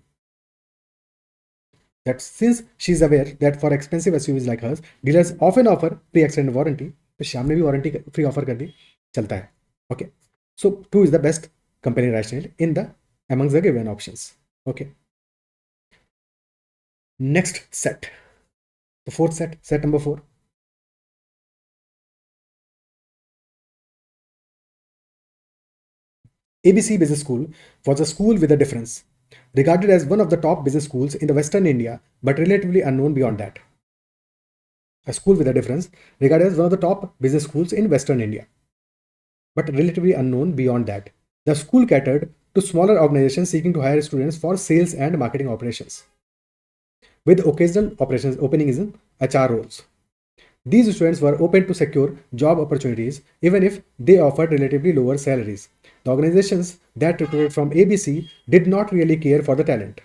That since she is aware that for expensive SUVs like hers, dealers often offer pre-extended warranty, तो श्याम ने भी warranty free offer कर दी, चलता है. Okay. So 2 is the best compelling rationale in the amongst the given options. Okay. Next set. The fourth set number 4. ABC Business School was a school with a difference, regarded as one of the top business schools in the Western India, but relatively unknown beyond that. A school with a difference, regarded as one of the top business schools in Western India, but relatively unknown beyond that. The school catered to smaller organizations seeking to hire students for sales and marketing operations, with occasional openings in HR roles. These students were open to secure job opportunities even if they offered relatively lower salaries. The organizations that recruited from ABC did not really care for the talent,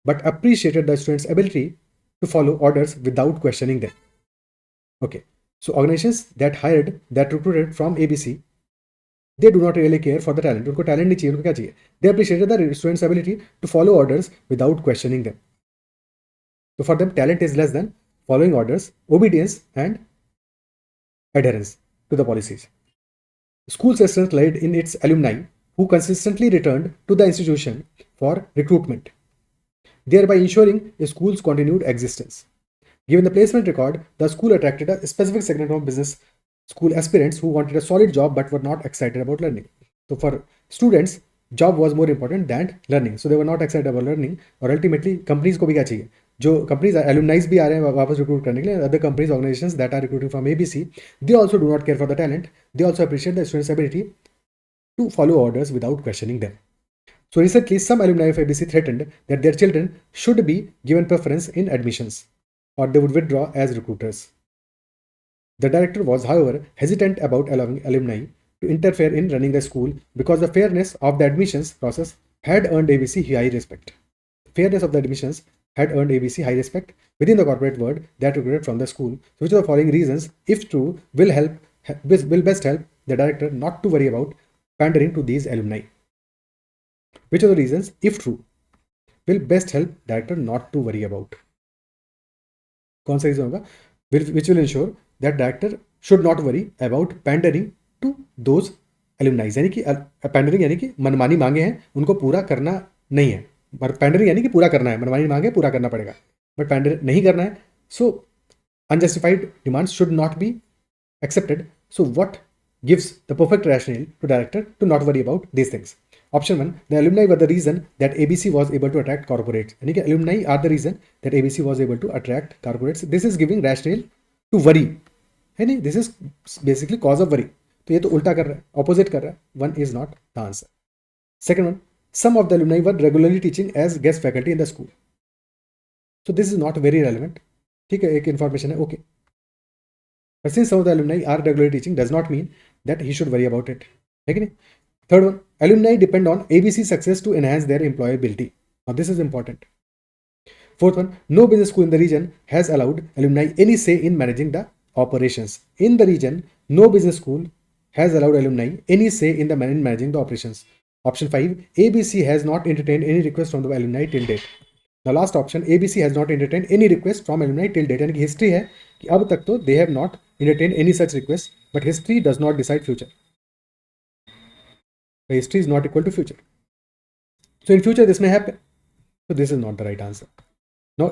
but appreciated the students' ability to follow orders without questioning them. Okay, so organizations that recruited from ABC, they do not really care for the talent. उनको talent नहीं चाहिए, उनको क्या चाहिए? They appreciated the students' ability to follow orders without questioning them. So for them, talent is less than following orders, obedience, and adherence to the policies. School systems relied in its alumni who consistently returned to the institution for recruitment, thereby ensuring a school's continued existence. Given the placement record, the school attracted a specific segment of business school aspirants who wanted a solid job but were not excited about learning. So for students, job was more important than learning. So they were not excited about learning. और ultimately companies को भी क्या चाहिए? जो companies alumni भी आ रहे हैं वापस recruit करने के लिए, other companies, organizations that are recruiting from ABC, they also do not care for the talent. They also appreciate the students' ability to follow orders without questioning them. So recently, some alumni of ABC threatened that their children should be given preference in admissions, or they would withdraw as recruiters. The director was, however, hesitant about allowing alumni to interfere in running the school because the fairness of the admissions process had earned ABC high respect. Fairness of the admissions had earned ABC high respect within the corporate world that recruited from the school. So which of the following reasons, if true, will best help the director not to worry about pandering to these alumni? Which of the reasons, if true, will best help director not to worry about? कौन सा reason होगा? Which will ensure that director should not worry about pandering to those एलुमनाइज, यानी कि pandering यानी कि मनमानी मांगे हैं, उनको पूरा करना नहीं है। पैंडरिंग यानी कि पूरा करना है, मनमानी मांगे पूरा करना पड़ेगा, बट पैंडर नहीं करना है। So unjustified demands should not be accepted. So what gives the perfect rationale to director to not worry about these things? Option 1, the alumni were the reason that ABC was able to attract corporates. यानी कि alumni are the reason that ABC was able to attract corporates. This is giving rationale to worry, है नहीं? This is basically cause of worry. तो ये तो उल्टा कर रहा है, opposite कर रहा है. One is not the answer. Second one, some of the alumni were regularly teaching as guest faculty in the school. So this is not very relevant. ठीक है, एक information है, okay. But since some of the alumni are regularly teaching does not mean that he should worry about it. Okay? Third one, alumni depend on ABC success to enhance their employability. Now this is important. Fourth one, no business school in the region has allowed alumni any say in managing the operations. In the region, no business school has allowed alumni any say in managing the operations. Option 5, ABC has not entertained any request from the alumni till date. The last option, ABC has not entertained any request from alumni till date. यानी कि history है कि अब तक तो they have not entertained any such request, but history does not decide future. The history is not equal to future. So in future this may happen. So this is not the right answer. Now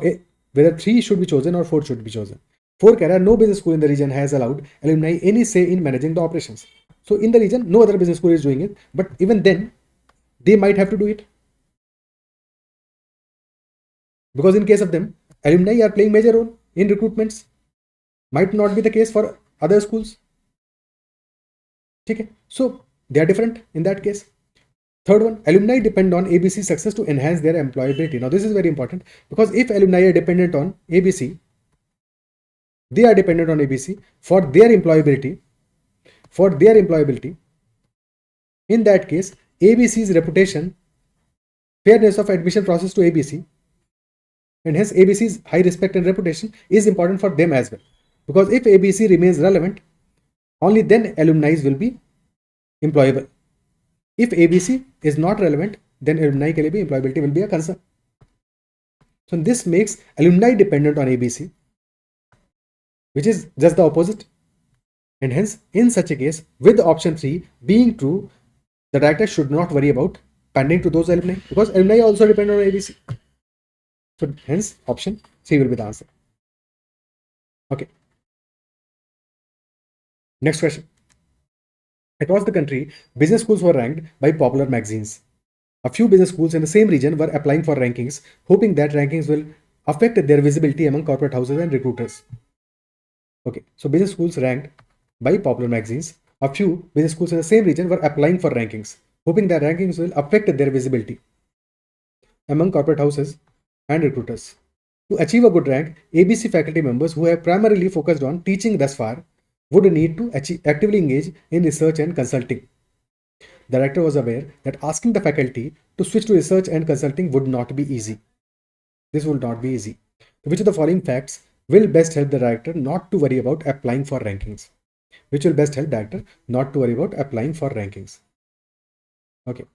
whether 3 should be chosen or 4 should be chosen. 4 कह रहा है no business school in the region has allowed alumni any say in managing the operations. So in the region no other business school is doing it, but even then they might have to do it. Because in case of them, alumni are playing major role in recruitments. Might not be the case for other schools. Okay, so they are different in that case. Third one, alumni depend on ABC success to enhance their employability. Now this is very important, because if alumni are dependent on ABC, they are dependent on ABC for their employability. In that case, ABC's reputation, fairness of admission process to ABC, and hence ABC's high respect and reputation is important for them as well. Because if ABC remains relevant, only then alumni will be employable. If ABC is not relevant, then alumni के लिए भी employability will be a concern. So this makes alumni dependent on ABC, which is just the opposite. And hence, in such a case, with option 3 being true, the director should not worry about pandering to those alumni, because alumni also depend on ABC. So hence, option 3 will be the answer. Okay. Next question. Across the country, business schools were ranked by popular magazines. A few business schools in the same region were applying for rankings, hoping that rankings will affect their visibility among corporate houses and recruiters. Okay, so business schools ranked by popular magazines. A few business schools in the same region were applying for rankings, hoping that rankings will affect their visibility among corporate houses and recruiters. To achieve a good rank, ABC faculty members who have primarily focused on teaching thus far would need to actively engage in research and consulting. The director was aware that asking the faculty to switch to research and consulting would not be easy. This will not be easy. Which of the following facts will best help the director not to worry about applying for rankings? Which will best help director not to worry about applying for rankings? Okay.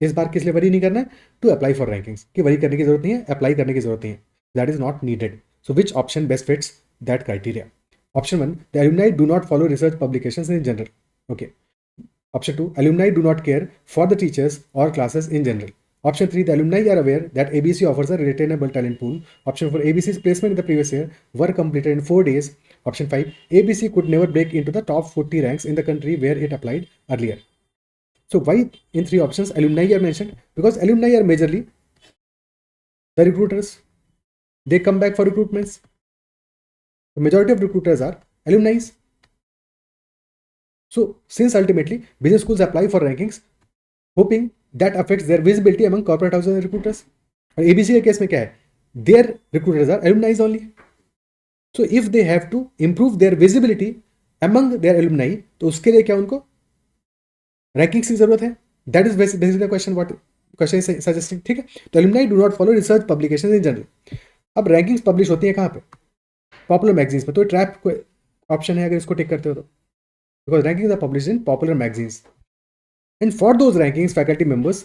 इस बार किस लिए worry नहीं करना है? To apply for rankings, कि worry करने की जरूरत नहीं है, अप्लाई करने की जरूरत नहीं है. That is not needed. So which option best fits that criteria? Option 1, the alumni do not follow research publications in general. Okay. Option 2, alumni do not care for the teachers or classes in general. Option 3, the alumni are aware that ABC offers a retainable talent pool. Option 4, ABC's placement in the previous year were completed in 4 days. Option 5, ABC could never break into the top 40 ranks in the country where it applied earlier. So why in 3 options alumni are mentioned? Because alumni are majorly the recruiters. They come back for recruitments. The majority of recruiters are alumni. So since ultimately business schools apply for rankings, hoping that affects their visibility among corporate houses and recruiters. और ABC के case में क्या है? Their recruiters are alumni only. So if they have to improve their visibility among their alumni, तो उसके लिए क्या उनको rankings की जरूरत है? That is basically the question what question is suggesting. ठीक है? तो alumni do not follow research publications in general. अब rankings publish होती है कहाँ पे? Popular magazines में. तो ट्रैप ऑप्शन है अगर इसको टिक करते हो तो, because rankings are published in popular magazines, and for those rankings faculty members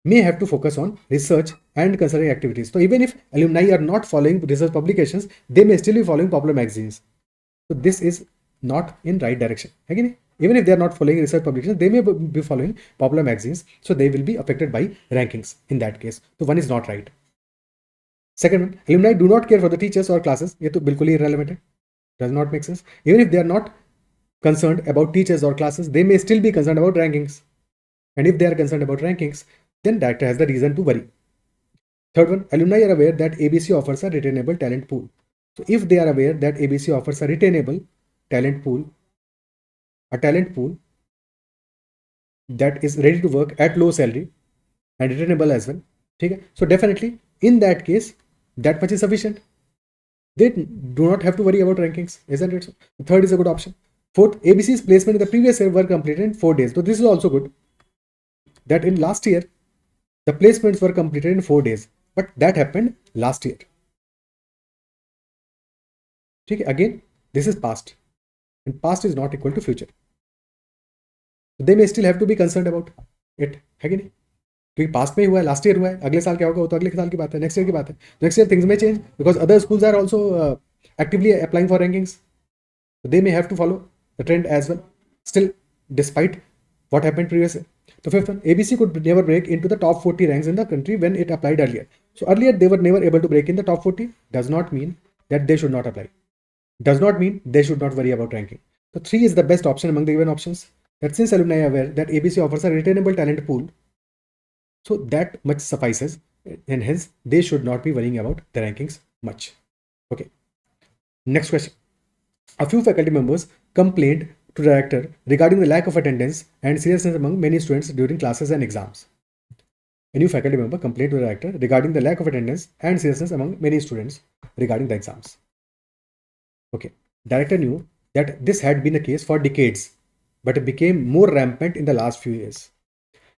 may have to focus on research and consulting activities. So even if alumni are not following research publications, they may still be following popular magazines. So this is not in right direction. है कि नहीं? Even if they are not following research publications, they may be following popular magazines, so they will be affected by rankings in that case. So one is not right. Second one, alumni do not care for the teachers or classes. ये तो बिल्कुल ही irrelevant है. Does not make sense. Even if they are not concerned about teachers or classes, they may still be concerned about rankings. And if they are concerned about rankings, then director has the reason to worry. Third one, alumni are aware that ABC offers a retainable talent pool. So if they are aware that ABC offers a retainable talent pool, a talent pool that is ready to work at low salary and retainable as well, okay? So definitely in that case, that much is sufficient. They do not have to worry about rankings, isn't it? So the third is a good option. Fourth, ABC's placement in the previous year were completed in 4 days. So this is also good. That in last year, the placements were completed in 4 days, but that happened last year. Okay, again, this is past, and past is not equal to future. They may still have to be concerned about it, है कि नहीं? क्योंकि past में हुआ है, last year हुआ है, अगले साल क्या होगा वो तो अगले साल की बात है, नेक्स्ट ईयर की बात है. नेक्स्ट ईयर थिंग्स में change because other schools are also actively applying for rankings. So they may have to follow the trend as well, still, despite what happened previously. So fifth one, ABC could never break into the top 40 ranks in the country when it applied earlier. So earlier they were never able to break in the top 40. Does not mean that they should not apply. Does not mean they should not worry about ranking. So 3 is the best option among the given options. That since alumni are aware that ABC offers a retainable talent pool, so that much suffices, and hence they should not be worrying about the rankings much. Okay. Next question. A few faculty members complained to the director regarding the lack of attendance and seriousness among many students during classes and exams. A new faculty member complained to the director regarding the lack of attendance and seriousness among many students regarding the exams. Okay. Director knew that this had been the case for decades, but it became more rampant in the last few years.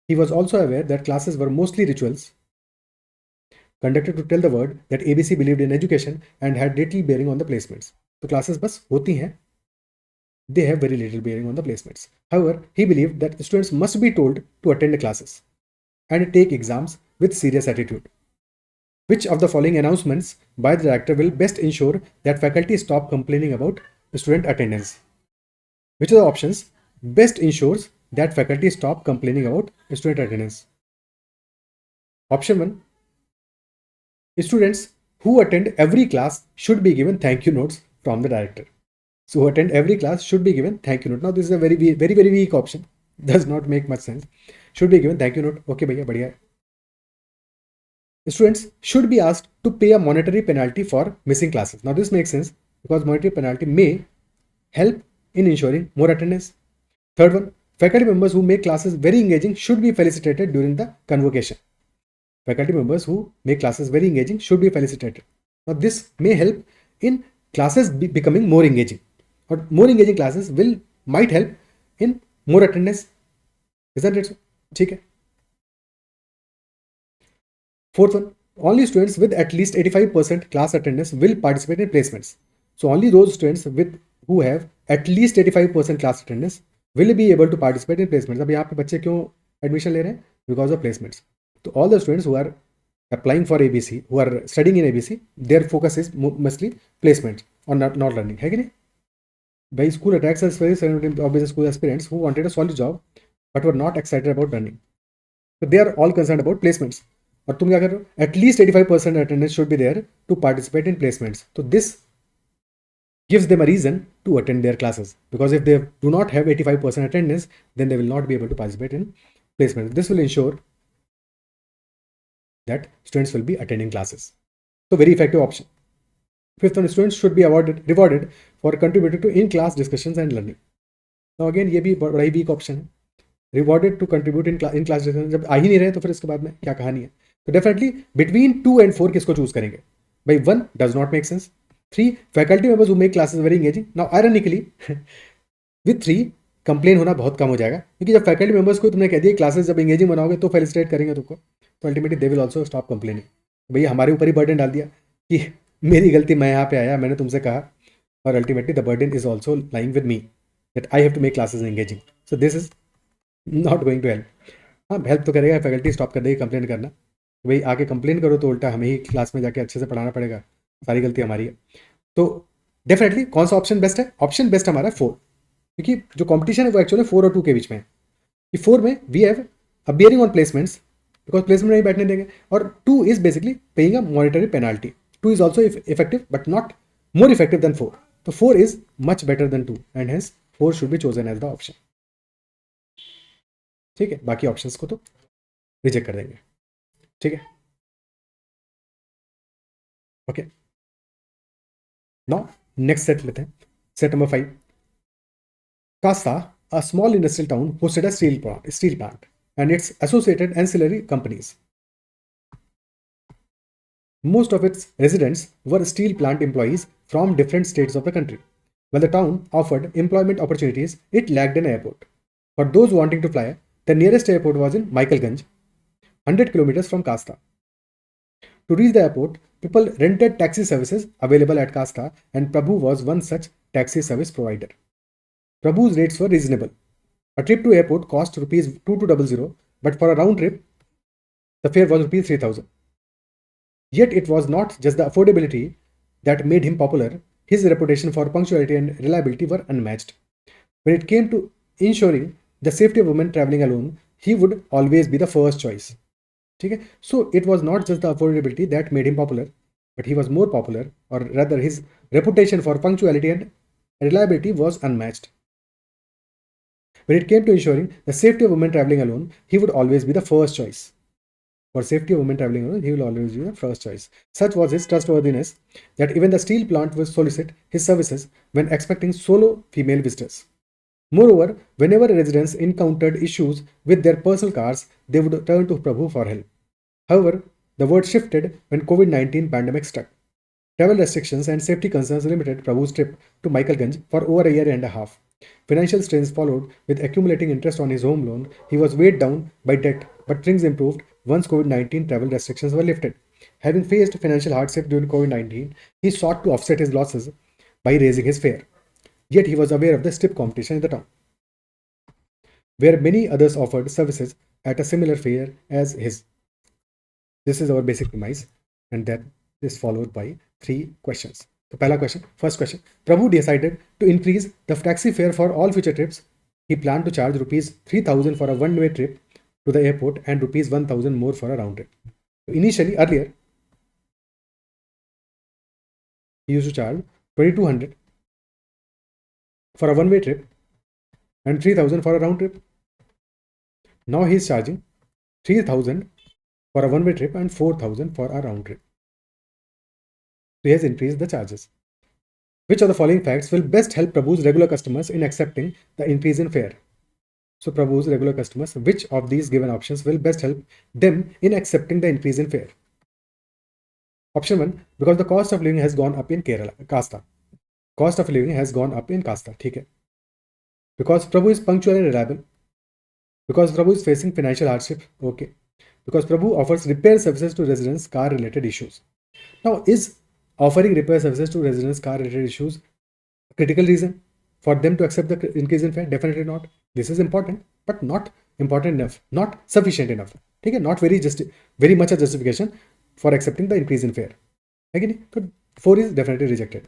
He was also aware that classes were mostly rituals conducted to tell the world that ABC believed in education and had little bearing on the placements. So classes बस होती हैं, they have very little bearing on the placements. However, he believed that students must be told to attend the classes and take exams with serious attitude. Which of the following announcements by the director will best ensure that faculty stop complaining about student attendance? Which of the options best ensures that faculty stop complaining about student attendance? Option 1. Students who attend every class should be given thank you notes from the director. So who attend every class should be given thank you note. Now this is a very weak option. Does not make much sense. Should be given thank you note. Okay भैया बढ़िया. Students should be asked to pay a monetary penalty for missing classes. Now this makes sense because monetary penalty may help in ensuring more attendance. Third one, faculty members who make classes very engaging should be felicitated during the convocation. Faculty members who make classes very engaging should be felicitated. Now this may help in classes becoming more engaging, or more engaging classes might help in more attendance. Isn't it so? ठीक है. Fourth one, only students with at least 85% class attendance will participate in placements. So only those students who have at least 85% class attendance will be able to participate in placements. अब यहाँ पे बच्चे क्यों admission ले रहे हैं? Because of placements. So all the students who are applying for ABC, who are studying in ABC, their focus is mostly placement or not learning. है कि नहीं? By school attacks as well as business school aspirants who wanted a solid job but were not excited about learning. So they are all concerned about placements. और तुम क्या कर रहे हो? At least 85% attendance should be there to participate in placements. So this gives them a reason to attend their classes, because if they do not have 85% attendance, then they will not be able to participate in placements. This will ensure that students will be attending classes. So very effective option. Fifth one, students should be rewarded for contributing to in-class discussions and learning. Now again ये भी बड़ा ही weak option है. Rewarded to contribute in class discussions. जब आ ही नहीं रहे तो फिर इसके बाद में क्या कहानी है? तो definitely between 2 and 4 किसको choose करेंगे? By 1 does not make sense. 3, faculty members who make classes very engaging. Now ironically with 3 complain होना बहुत कम हो जाएगा, क्योंकि जब फैकल्टी मेंबर्स को तुमने कह दिया क्लासेस जब एंगेजिंग बनाओगे तो फेलिसिटेट करेंगे तुमको, तो ultimately they will also stop complaining. भैया हमारे ऊपर ही बर्डन डाल दिया कि मेरी गलती, मैं यहाँ पे आया, मैंने तुमसे कहा, और ultimately the burden is also lying with me that I have to make classes engaging. So this is not going to help. हाँ, हेल्प तो करेगा, फैकल्टी स्टॉप कर देगी कंप्लेन करना. भाई आके कंप्लेन करो तो उल्टा हमें ही क्लास में जाके अच्छे से पढ़ाना पड़ेगा, सारी गलती हमारी है. तो डेफिनेटली कौन सा ऑप्शन बेस्ट है? ऑप्शन बेस्ट हमारा 4. क्योंकि जो कंपटीशन है वो एक्चुअली 4 और 2 के बीच में है कि 4 में we have a bearing on placements because placement नहीं बैठने देंगे, और 2 is basically paying a monetary penalty. 2 is also effective but not more effective than 4. तो 4 is much better than 2 and hence 4 should be chosen as the option. ठीक है, बाकी options को तो रिजेक्ट कर देंगे. ठीक है, ओके. नाउ नेक्स्ट सेट लेते हैं. Set number 5. Kasta, a small industrial town, hosted a steel plant and its associated ancillary companies. Most of its residents were steel plant employees from different states of the country. While the town offered employment opportunities, it lacked an airport. For those wanting to fly, the nearest airport was in Michaelganj, 100 kilometers from Kasta. To reach the airport, people rented taxi services available at Kasta, and Prabhu was one such taxi service provider. Prabhu's rates were reasonable. A trip to airport cost rupees 2200, but for a round trip, the fare was rupees 3000. Yet it was not just the affordability that made him popular, his reputation for punctuality and reliability were unmatched. When it came to ensuring the safety of women traveling alone, he would always be the first choice. Okay? So it was not just the affordability that made him popular, but he was more popular, or rather his reputation for punctuality and reliability was unmatched. When it came to ensuring the safety of women traveling alone, he would always be the first choice. For safety of women traveling alone, he will always be the first choice. Such was his trustworthiness that even the steel plant would solicit his services when expecting solo female visitors. Moreover, whenever residents encountered issues with their personal cars, they would turn to Prabhu for help. However, the word shifted when COVID-19 pandemic struck. Travel restrictions and safety concerns limited Prabhu's trip to Michaelganj for over a year and a half. Financial strains followed, with accumulating interest on his home loan. He was weighed down by debt, but things improved once COVID-19 travel restrictions were lifted. Having faced financial hardship during COVID-19, he sought to offset his losses by raising his fare. Yet he was aware of the stiff competition in the town, where many others offered services at a similar fare as his. This is our basic premise, and that is followed by 3 questions. So, first question. Prabhu decided to increase the taxi fare for all future trips. He planned to charge rupees 3000 for a one-way trip to the airport and rupees 1000 more for a round trip. So initially, earlier, he used to charge 2200 for a one-way trip and 3000 for a round trip. Now he is charging 3000 for a one-way trip and 4000 for a round trip. So he has increased the charges. Which of the following facts will best help Prabhu's regular customers in accepting the increase in fare? So Prabhu's regular customers, which of these given options will best help them in accepting the increase in fare? Option 1, because the cost of living has gone up in Kerala, Kasta. Cost of living has gone up in Kasta. Okay. Because Prabhu is punctual and reliable. Because Prabhu is facing financial hardship. Okay. Because Prabhu offers repair services to residents' car related issues. Now, is offering repair services to residents' car related issues a critical reason for them to accept the increase in fare? Definitely not. This is important, but not important enough, not sufficient enough. Okay, not very much a justification for accepting the increase in fare. Okay, so 4 is definitely rejected.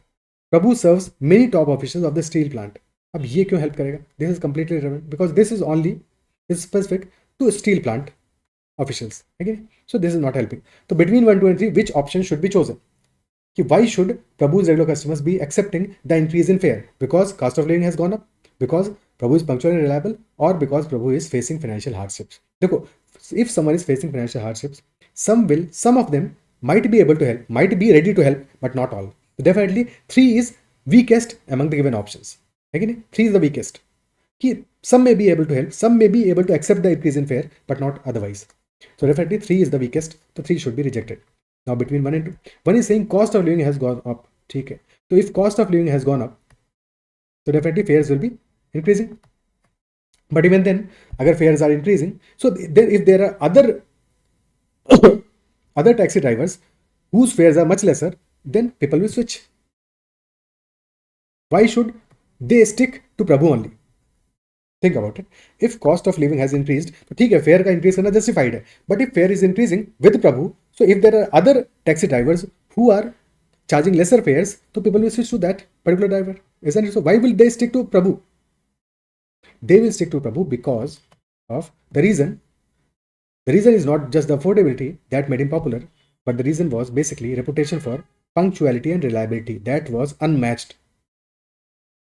Prabhu serves many top officials of the steel plant. अब ये क्यों help करेगा? This is completely irrelevant because this is only specific to steel plant officials. Okay, so this is not helping. So between 1, 2 and 3, which option should be chosen? Why should Prabhu's regular customers be accepting the increase in fare? Because cost of living has gone up, because Prabhu is punctual and reliable, or because Prabhu is facing financial hardships. देखो, if someone is facing financial hardships, some of them might be able to help, might be ready to help, but not all. So definitely 3 is weakest among the given options. Again, 3 is the weakest. Some may be able to help, some may be able to accept the increase in fare, but not otherwise. So definitely 3 is the weakest, so 3 should be rejected. Now between 1 and 2, 1 is saying cost of living has gone up. Okay. So if cost of living has gone up, so definitely fares will be increasing. But even then, agar fares are increasing, so then if there are other taxi drivers whose fares are much lesser, then people will switch. Why should they stick to Prabhu only? Think about it. If cost of living has increased, तो ठीक है, fare का increase करना justified है. But if fare is increasing with Prabhu, so if there are other taxi drivers who are charging lesser fares, so people will switch to that particular driver, isn't it? So why will they stick to Prabhu? they will stick to Prabhu because of the reason. The reason is not just the affordability that made him popular, but the reason was basically reputation for punctuality and reliability that was unmatched.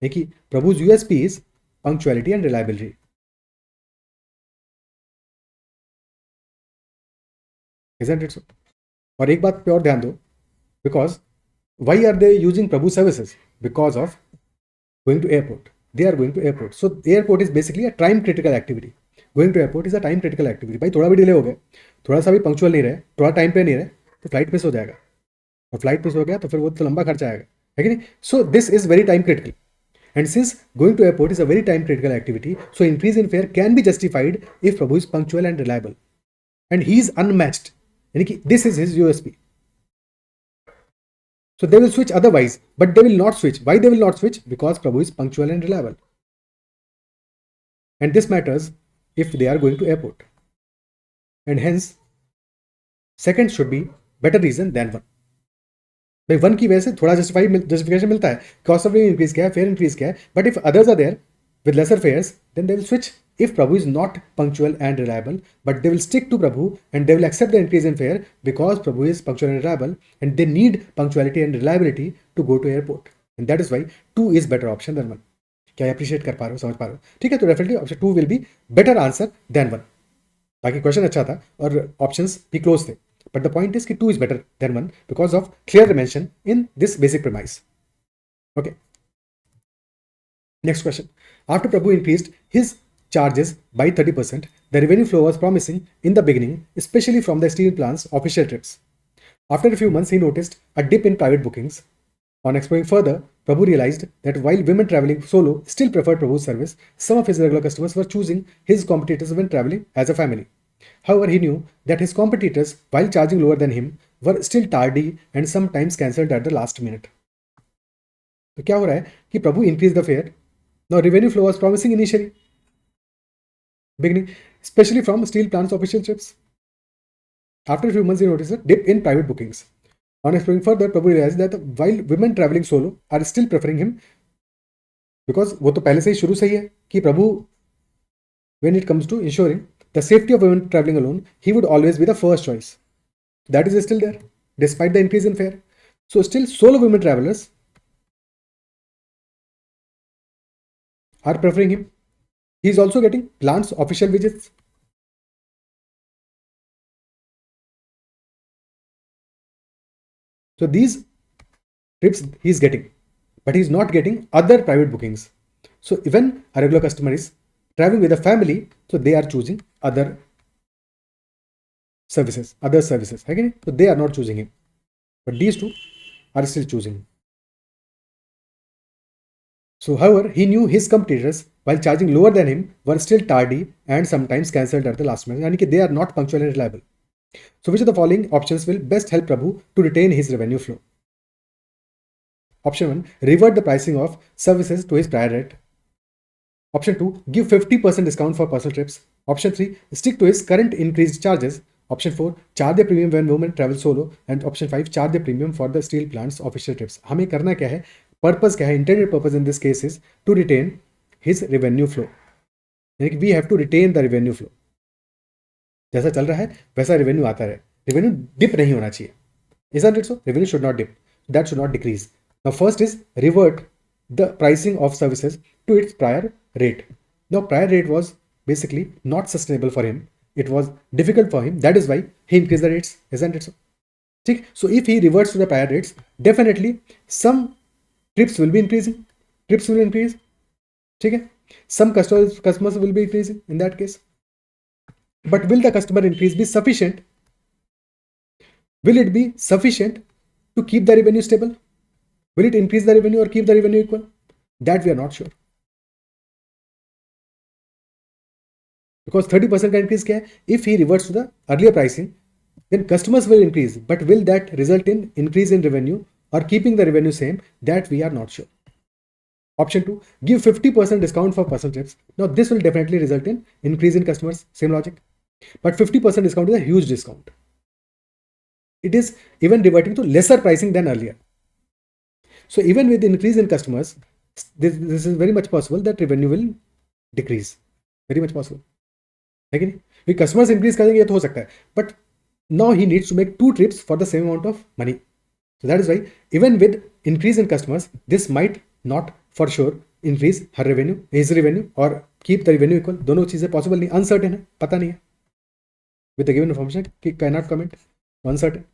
देखिए, Prabhu's USP is punctuality and reliability. Isn't it so? और एक बात पे और ध्यान दो, because why are they using Prabhu services? Because of going to airport. They are going to airport. So airport is basically a time critical activity. Going to airport is a time critical activity. भाई थोड़ा भी delay हो गया, थोड़ा सा भी punctual नहीं रहे, थोड़ा टाइम पे नहीं रहे, तो फ्लाइट मिस हो जाएगा, और फ्लाइट मिस हो गया तो फिर वो तो लंबा खर्चा आएगा, है कि नहीं? सो this is very time critical. And since going to airport is a very time critical activity, so increase in fare can be justified if Prabhu is punctual and reliable. And he is unmatched. This is his USP. So they will switch otherwise, but they will not switch. Why they will not switch? Because Prabhu is punctual and reliable. And this matters if they are going to airport. And hence, second should be better reason than one. भाई one की वजह से थोड़ा justification मिलता है, cost of living increase किया है, fair increase किया है, but if others are there with lesser fares, then they will switch if Prabhu is not punctual and reliable, but they will stick to Prabhu and they will accept the increase in fare because Prabhu is punctual and reliable and they need punctuality and reliability to go to airport. And that is why 2 is better option than 1. क्या appreciate कर पा रहे हो, समझ पा रहे हो? ठीक है, तो definitely option 2 will be better answer than 1. बाकी क्वेश्चन अच्छा था और ऑप्शंस भी क्लोज थे, but the point is कि 2 is better than 1 because of clear mention in this basic premise. Okay. Next question. After Prabhu increased his charges by 30%, the revenue flow was promising in the beginning, especially from the steel plant's official trips. After a few months, he noticed a dip in private bookings. On exploring further, Prabhu realized that while women traveling solo still preferred Prabhu's service, some of his regular customers were choosing his competitors when traveling as a family. However, he knew that his competitors, while charging lower than him, were still tardy and sometimes cancelled at the last minute. तो क्या हो रहा है कि Prabhu increase the fare. Now revenue flow was promising initially, beginning, especially from steel plant's official trips. After a few months, he noticed a dip in private bookings. On exploring further, Prabhu realized that while women traveling solo are still preferring him, because वो तो पहले से ही शुरू से ही है कि प्रभु, when it comes to ensuring the safety of women traveling alone, he would always be the first choice. That is still there, despite the increase in fare. So still solo women travelers are preferring him. He is also getting plant's official visits. So these trips he is getting, but he is not getting other private bookings. So even a regular customer is traveling with a family, so they are choosing other services. Okay? So they are not choosing him, but these two are still choosing. So however, he knew his competitors, while charging lower than him, were still tardy and sometimes cancelled at the last minute. यानी कि they are not punctual and reliable. So which of the following options will best help Prabhu to retain his revenue flow? Option 1, revert the pricing of services to his prior rate. Option 2, give 50% discount for personal trips. Option 3, stick to his current increased charges. Option 4, charge the premium when women travel solo. And option 5, charge the premium for the steel plant's official trips. हमें करना क्या है? Purpose क्या है? Intended purpose in this case is to retain his revenue flow. यानी कि we have to retain the revenue flow. जैसा चल रहा है वैसा रेवेन्यू आता रहे. रेवेन्यू डिप नहीं होना चाहिए. Isn't it so? Revenue should not dip. That should not decrease. Now first is revert the pricing of services to its prior rate. Now prior rate was basically not sustainable for him. It was difficult for him. That is why he increased the rates. Isn't it so? So if he reverts to the prior rates, definitely some trips will be increasing. Trips will increase. Some customers will be increasing in that case. But will the customer increase be sufficient? Will it be sufficient to keep the revenue stable? Will it increase the revenue or keep the revenue equal? That we are not sure. Because 30% का increase क्या है? If he reverts to the earlier pricing, then customers will increase. But will that result in increase in revenue or keeping the revenue same? That we are not sure. Option 2, give 50% discount for personal trips. Now this will definitely result in increase in customers. Same logic. But 50% discount is a huge discount. It is even reverting to lesser pricing than earlier. So even with increase in customers, this is very much possible that revenue will decrease, very much possible, है कि नहीं? क्योंकि customers increase करेंगे ये तो हो सकता है, but now he needs to make 2 trips for the same amount of money. So that is why even with increase in customers, this might not for sure increase her revenue, his revenue, or keep the revenue equal. दोनों चीजें possible नहीं, uncertain है, पता नहीं है. With the given information, cannot comment, uncertain.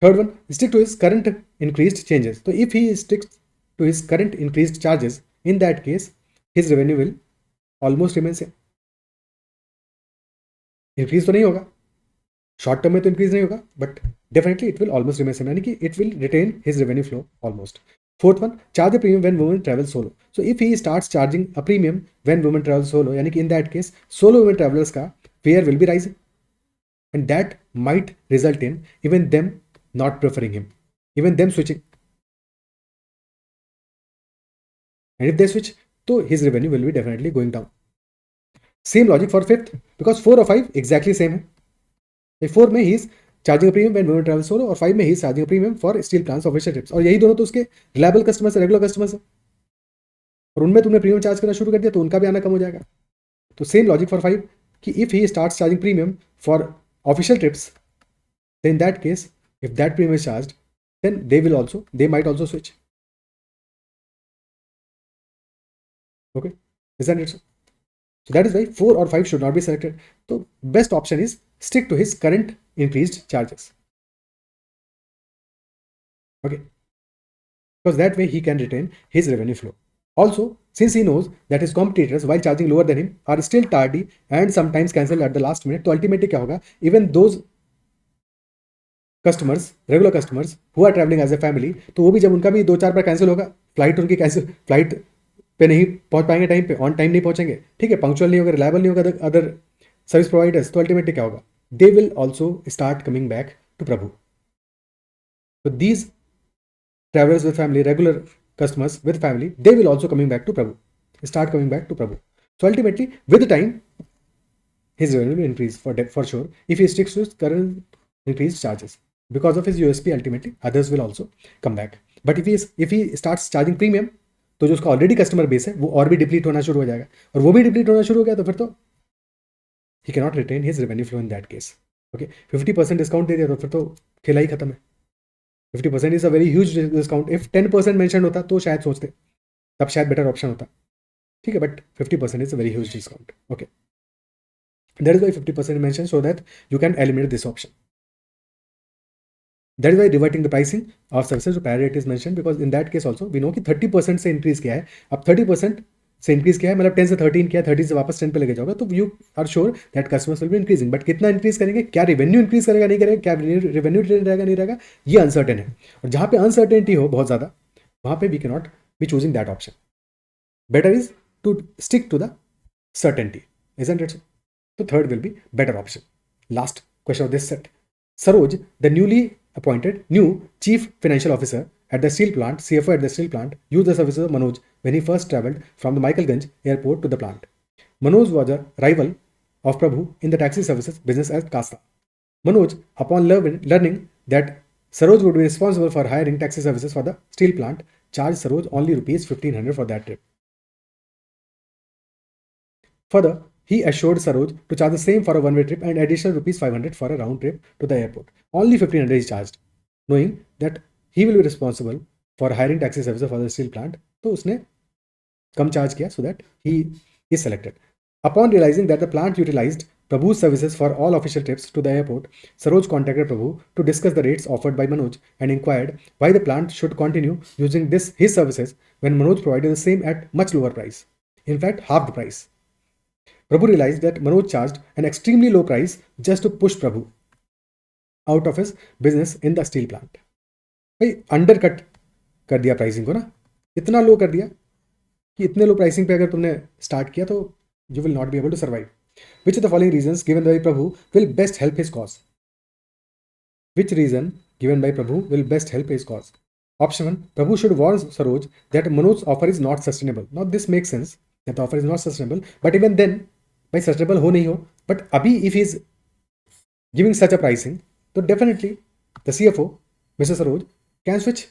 Third one, stick to his current increased changes. So if he sticks to his current increased charges, in that case, his revenue will almost remain same. Increase तो नहीं होगा, short term में तो increase नहीं होगा, but definitely it will almost remain same, यानी कि it will retain his revenue flow almost. Fourth one, charge the premium when women travel solo. So if he starts charging a premium when women travel solo, यानी कि in that case solo women travellers का fare will be rising, and that might result in even them not preferring him, even them switching. And if they switch, तो his revenue will be definitely going down. Same logic for fifth, because 4 और 5 exactly same है. 4 में he is charging premium when women travel solo, और 5 में he is charging premium for steel plants official trips. और यही दोनों तो उसके रिलायबल कस्टमर्स है, रेगुलर कस्टमर्स है, और उनमें तुमने प्रीमियम चार्ज करना शुरू कर दिया तो उनका भी आना कम हो जाएगा. तो सेम लॉजिक फॉर 5 कि if he starts charging premium for official trips, then in that case, if that premium is charged, then they might also switch. Okay, isn't it so? So that is why 4 or 5 should not be selected. So best option is stick to his current increased charges. Okay, because that way he can retain his revenue flow. Also, since he knows that his competitors, while charging lower than him, are still tardy and sometimes cancel at the last minute, तो ultimately क्या होगा, even those customers, regular customers who are travelling as a family, तो वो भी जब उनका भी 2-4 बार कैंसिल होगा, फ्लाइट उनकी कैंसिल, फ्लाइट पे नहीं पहुंच पाएंगे टाइम पे, ऑन टाइम नहीं पहुंचेंगे, ठीक है, पंक्चुअल नहीं होगा, रिलायबल नहीं होगा अदर सर्विस प्रोवाइडर्स, तो अल्टीमेटली क्या होगा, they will also start coming back to Prabhu. तो these travellers with family, regular customers with family, they will also coming back to Prabhu, start coming back to Prabhu. So ultimately with time his revenue will increase for sure if he sticks to his current increased charges. Because of his USP, ultimately others will also come back. But if he starts charging premium, तो जो उसका already customer base है वो और भी deplete होना शुरू हो जाएगा, और वो भी डिप्लीट होना शुरू हो गया तो फिर तो he cannot retain his revenue flow in that case. Okay, 50% discount दे दिया तो फिर तो खेला ही खत्म है. 50% is a very huge discount. If 10% mention होता तो शायद सोचते, तब शायद बेटर ऑप्शन होता, ठीक है, but 50% is a very huge discount. Okay, that is why 50% mentioned, so that you can eliminate this option. That is why reverting the pricing of services to parity is mentioned, because in that case also we know कि 30% से increase किया है, अब 30% से increase किया है, मतलब 10 से 13 किया है, 30 से वापस 10 पे लेके जाओगे, तो you are sure that customers will be increasing. But कितना इंक्रीज करेंगे, क्या रेवेन्यू इंक्रीज करेगा नहीं करेगा, क्या रेवेन्यू रहेगा नहीं रहेगा, ये अनसर्टेन है. और जहाँ पे अनसर्टेनिटी हो बहुत ज़्यादा, वहाँ पे we can not be choosing that option. Better is to stick to the certainty, isn't it so? So third will be better option. Last question of this set. Saroj, the newly appointed new chief financial officer at the steel plant, CFO at the steel plant, used the services of Manoj when he first travelled from the Michaelganj airport to the plant. Manoj was a rival of Prabhu in the taxi services business as Kasta. Manoj, upon learning that Saroj would be responsible for hiring taxi services for the steel plant, charged Saroj only rupees 1500 for that trip. Further, he assured Saroj to charge the same for a one-way trip and additional rupees 500 for a round trip to the airport. Only 1500 is charged, knowing that he will be responsible for hiring taxi services for the steel plant. तो उसने कम charge किया so that he is selected. Upon realizing that the plant utilized Prabhu's services for all official trips to the airport, Saroj contacted Prabhu to discuss the rates offered by Manoj and inquired why the plant should continue using his services when Manoj provided the same at much lower price. In fact, half the price. Prabhu realized that Manoj charged an extremely low price just to push Prabhu out of his business in the steel plant. भाई undercut कर दिया pricing को ना, इतना लो कर दिया कि इतने लो प्राइसिंग पे अगर तुमने स्टार्ट किया तो you will not be able to survive. Which of the following reasons given by Prabhu will best help his cause? Which reason given by Prabhu will best help his cause? Option 1, Prabhu should warn Saroj that Manoj's offer is not sustainable. Now this makes sense that the offer is not sustainable, but even then, भाई sustainable हो नहीं हो, but अभी if is giving such a pricing, तो definitely the CFO mister Saroj can switch,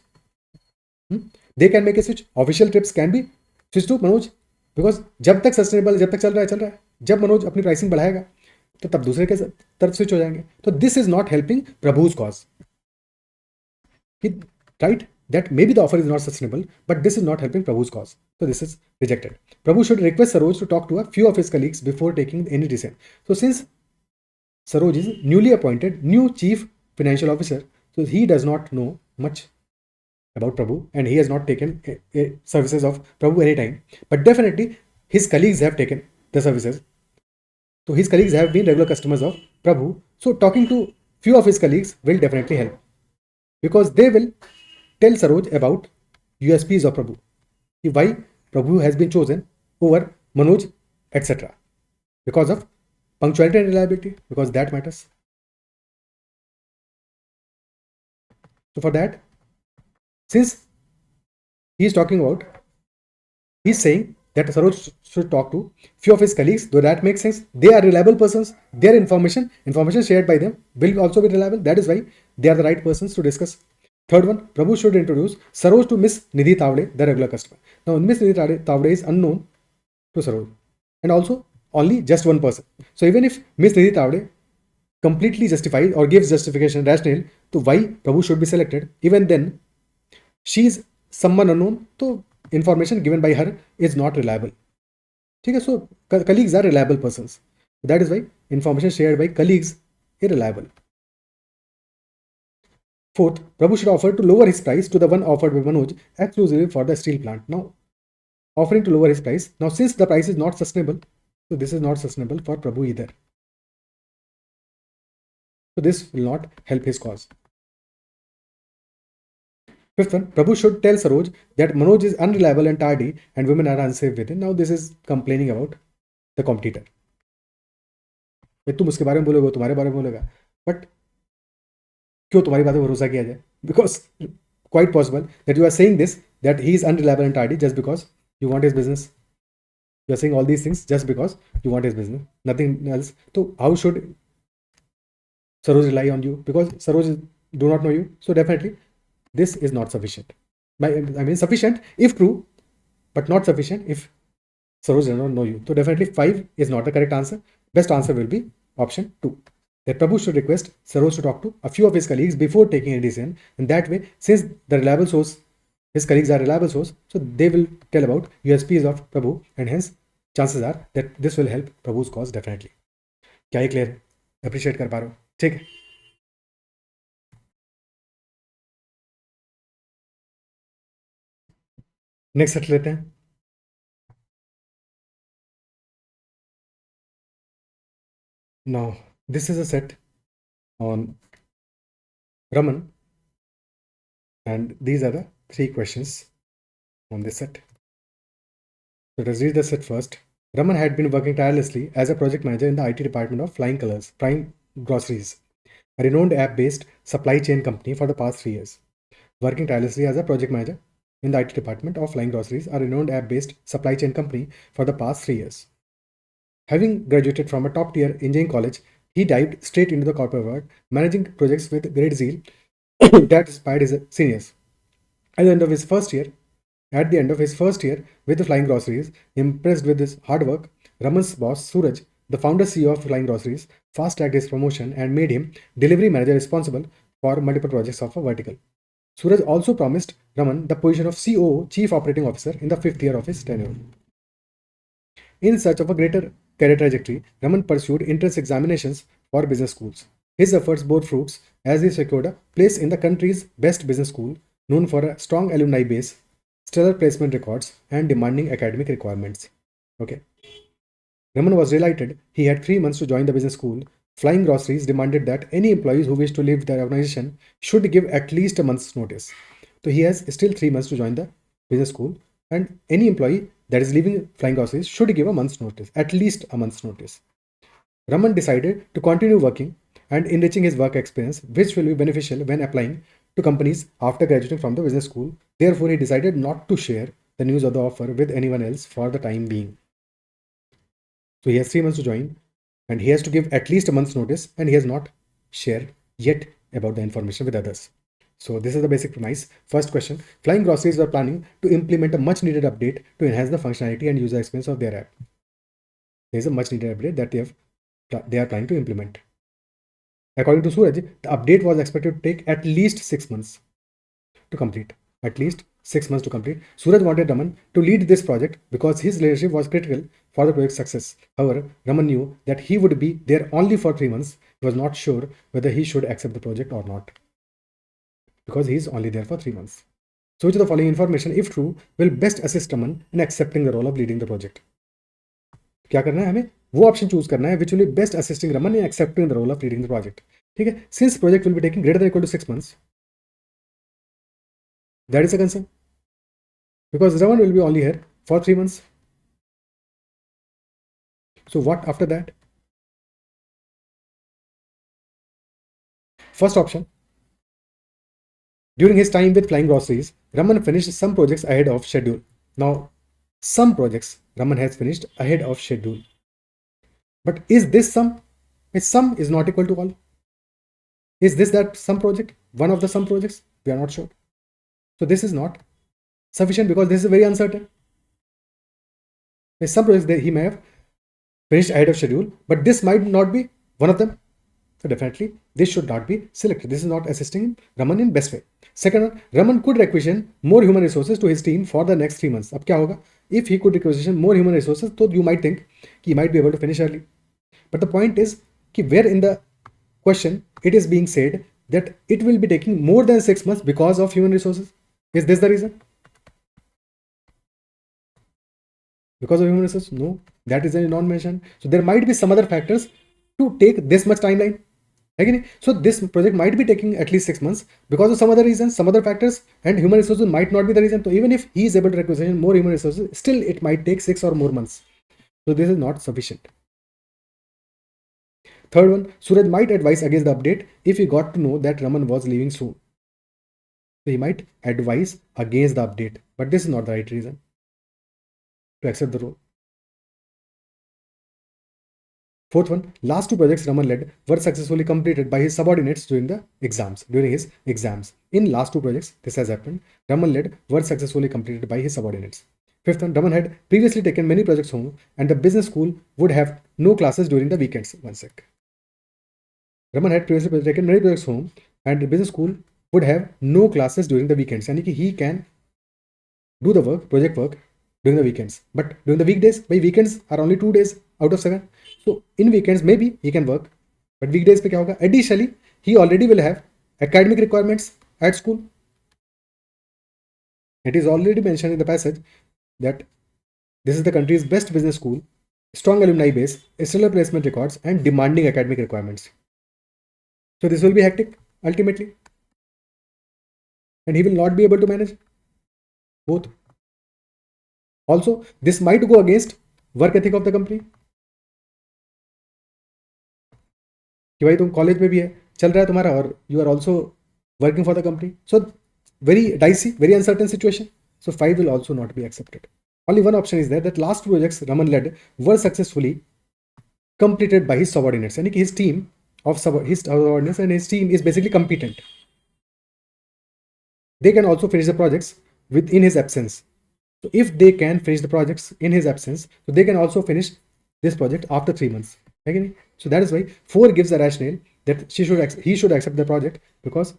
they can make a switch. Official trips can be switch to Manoj because जब तक sustainable, जब तक चल रहा है चल रहा है, जब मनोज अपनी प्राइसिंग बढ़ाएगा तो तब दूसरे के तरफ स्विच हो जाएंगे. तो this is not helping Prabhu's cause. Right? That maybe the offer is not sustainable, but this is not helping Prabhu's cause. So this is rejected. Prabhu should request Saroj to talk to a few of his colleagues before taking any decision. So since Saroj is newly appointed new chief financial officer, so he does not know much about Prabhu and he has not taken services of Prabhu anytime. But definitely his colleagues have taken the services. So his colleagues have been regular customers of Prabhu. So talking to few of his colleagues will definitely help, because they will tell Saroj about USPs of Prabhu, why Prabhu has been chosen over Manoj, etc. Because of punctuality and reliability, because that matters. So for that, since he is talking about, he is saying that Saroj should talk to few of his colleagues, though that makes sense. They are reliable persons. Their information shared by them will also be reliable. That is why they are the right persons to discuss. Third one, Prabhu should introduce Saroj to Miss Nidhi Tavde, the regular customer. Now, Miss Nidhi Tavde is unknown to Saroj, and also only just one person. So even if Miss Nidhi Tavde completely justifies or gives justification rationale to why Prabhu should be selected, even then she is someone unknown, so information given by her is not reliable. Okay, so colleagues are reliable persons. That is why information shared by colleagues is reliable. Fourth, Prabhu should offer to lower his price to the one offered by Manoj exclusively for the steel plant. Now, offering to lower his price. Now, since the price is not sustainable, so this is not sustainable for Prabhu either. So this will not help his cause. Fifth one, Prabhu should tell Saroj that Manoj is unreliable and tardy and women are unsafe with him. Now, this is complaining about the competitor. तुम उसके बारे में बोलोगे, तुम्हारे बारे में बोलेगा, but क्यों तुम्हारी बात पे भरोसा किया जाए? Because quite possible that you are saying this, that he is unreliable and tardy just because you want his business. You are saying all these things just because you want his business, nothing else. So how should Saroj rely on you? Because Saroj do not know you. So definitely this is not sufficient. I mean sufficient if true, but not sufficient if Saroj does not know you. So definitely 5 is not the correct answer. Best answer will be option 2. That Prabhu should request Saroj to talk to a few of his colleagues before taking a decision. And that way, since the reliable source, his colleagues are reliable source, so they will tell about USPs of Prabhu, and hence chances are that this will help Prabhu's cause definitely. क्या ये clear है? Appreciate कर पा रहे हो? ठीक है. Next set लेते हैं. Now, this is a set on Raman, and these are the 3 questions on this set. So let us read the set first. Raman had been working tirelessly as a project manager in the IT department of Flying Colors Prime Groceries, a renowned app-based supply chain company for the past 3 years. Working tirelessly as a project manager in the IT department of Flying Groceries, a renowned app-based supply chain company for the past 3 years. Having graduated from a top-tier engineering college, he dived straight into the corporate world, managing projects with great zeal that inspired his seniors. At the end of his first year with the Flying Groceries, impressed with his hard work, Raman's boss Suraj, the founder CEO of Flying Groceries, fast-tracked his promotion and made him delivery manager responsible for multiple projects of a vertical. Suraj also promised Raman the position of COO, Chief Operating Officer, in the 5th year of his tenure. In search of a greater career trajectory, Raman pursued entrance examinations for business schools. His efforts bore fruits as he secured a place in the country's best business school, known for a strong alumni base, stellar placement records, and demanding academic requirements. Okay. Raman was delighted. He had 3 months to join the business school. Flying Groceries demanded that any employees who wish to leave their organization should give at least a month's notice. So he has still 3 months to join the business school, and any employee that is leaving Flying Groceries should give a month's notice, at least a month's notice. Raman decided to continue working and enriching his work experience, which will be beneficial when applying to companies after graduating from the business school. Therefore, he decided not to share the news of the offer with anyone else for the time being. So he has 3 months to join, and he has to give at least a month's notice, and he has not shared yet about the information with others. So this is the basic premise. First question, Flying Groceries were planning to implement a much needed update to enhance the functionality and user experience of their app. There is a much needed update that they are planning to implement. According to Suraj, the update was expected to take at least 6 months to complete. At least 6 months to complete. Suraj wanted Raman to lead this project because his leadership was critical for the project's success. However, Raman knew that he would be there only for 3 months. He was not sure whether he should accept the project or not, because he is only there for 3 months. So which of the following information, if true, will best assist Raman in accepting the role of leading the project? क्या करना है हमें? वो option choose करना है which will be best assisting Raman in accepting the role of leading the project. ठीक है? Since project will be taking greater than or equal to 6 months, that is a concern, because Raman will be only here for 3 months. So what after that? First option, during his time with Flying Groceries, Raman finished some projects ahead of schedule. Now, some projects Raman has finished ahead of schedule. But is this sum? Is sum is not equal to all? Is this that sum project? One of the sum projects? We are not sure. So this is not sufficient because this is very uncertain. There's some projects that he may have finished ahead of schedule, but this might not be one of them. So definitely this should not be selected. This is not assisting Raman in best way. Second, Raman could requisition more human resources to his team for the next 3 months. अब क्या होगा? If he could requisition more human resources, so you might think he might be able to finish early. But the point is, where in the question it is being said that it will be taking more than 6 months because of human resources. Is this the reason? Because of human resources? No, that is not mentioned. So there might be some other factors to take this much timeline. Again, so this project might be taking at least 6 months because of some other reasons, some other factors, and human resources might not be the reason. So even if he is able to requisition more human resources, still it might take 6 or more months. So this is not sufficient. Third one, Suraj might advise against the update if he got to know that Raman was leaving soon. So he might advise against the update, but this is not the right reason to accept the role. Fourth one, last 2 projects Raman led were successfully completed by his subordinates during his exams. In last 2 projects, this has happened. Raman led were successfully completed by his subordinates. Fifth one, Raman had previously taken many projects home and the business school would have no classes during the weekends. One sec. Raman had previously taken many projects home and the business school would have no classes during the weekends. Yani ki he can do the project work during the weekends. But during the weekdays, by weekends are only 2 days out of 7. So in weekends, maybe he can work. But weekdays pe kya hoga? Additionally, he already will have academic requirements at school. It is already mentioned in the passage that this is the country's best business school, strong alumni base, stellar placement records, and demanding academic requirements. So this will be hectic ultimately. And he will not be able to manage both. Also, this might go against work ethic of the company. कि भाई तुम college में भी है, चल रहा है तुम्हारा, और you are also working for the company. So very dicey, very uncertain situation. So 5 will also not be accepted. Only one option is there, that last 2 projects Raman led were successfully completed by his subordinates. Yani his team of his subordinates and his team is basically competent. They can also finish the projects within his absence. So if they can finish the projects in his absence, so they can also finish this project after 3 months. Okay? So that is why 4 gives a rationale that he should accept the project, because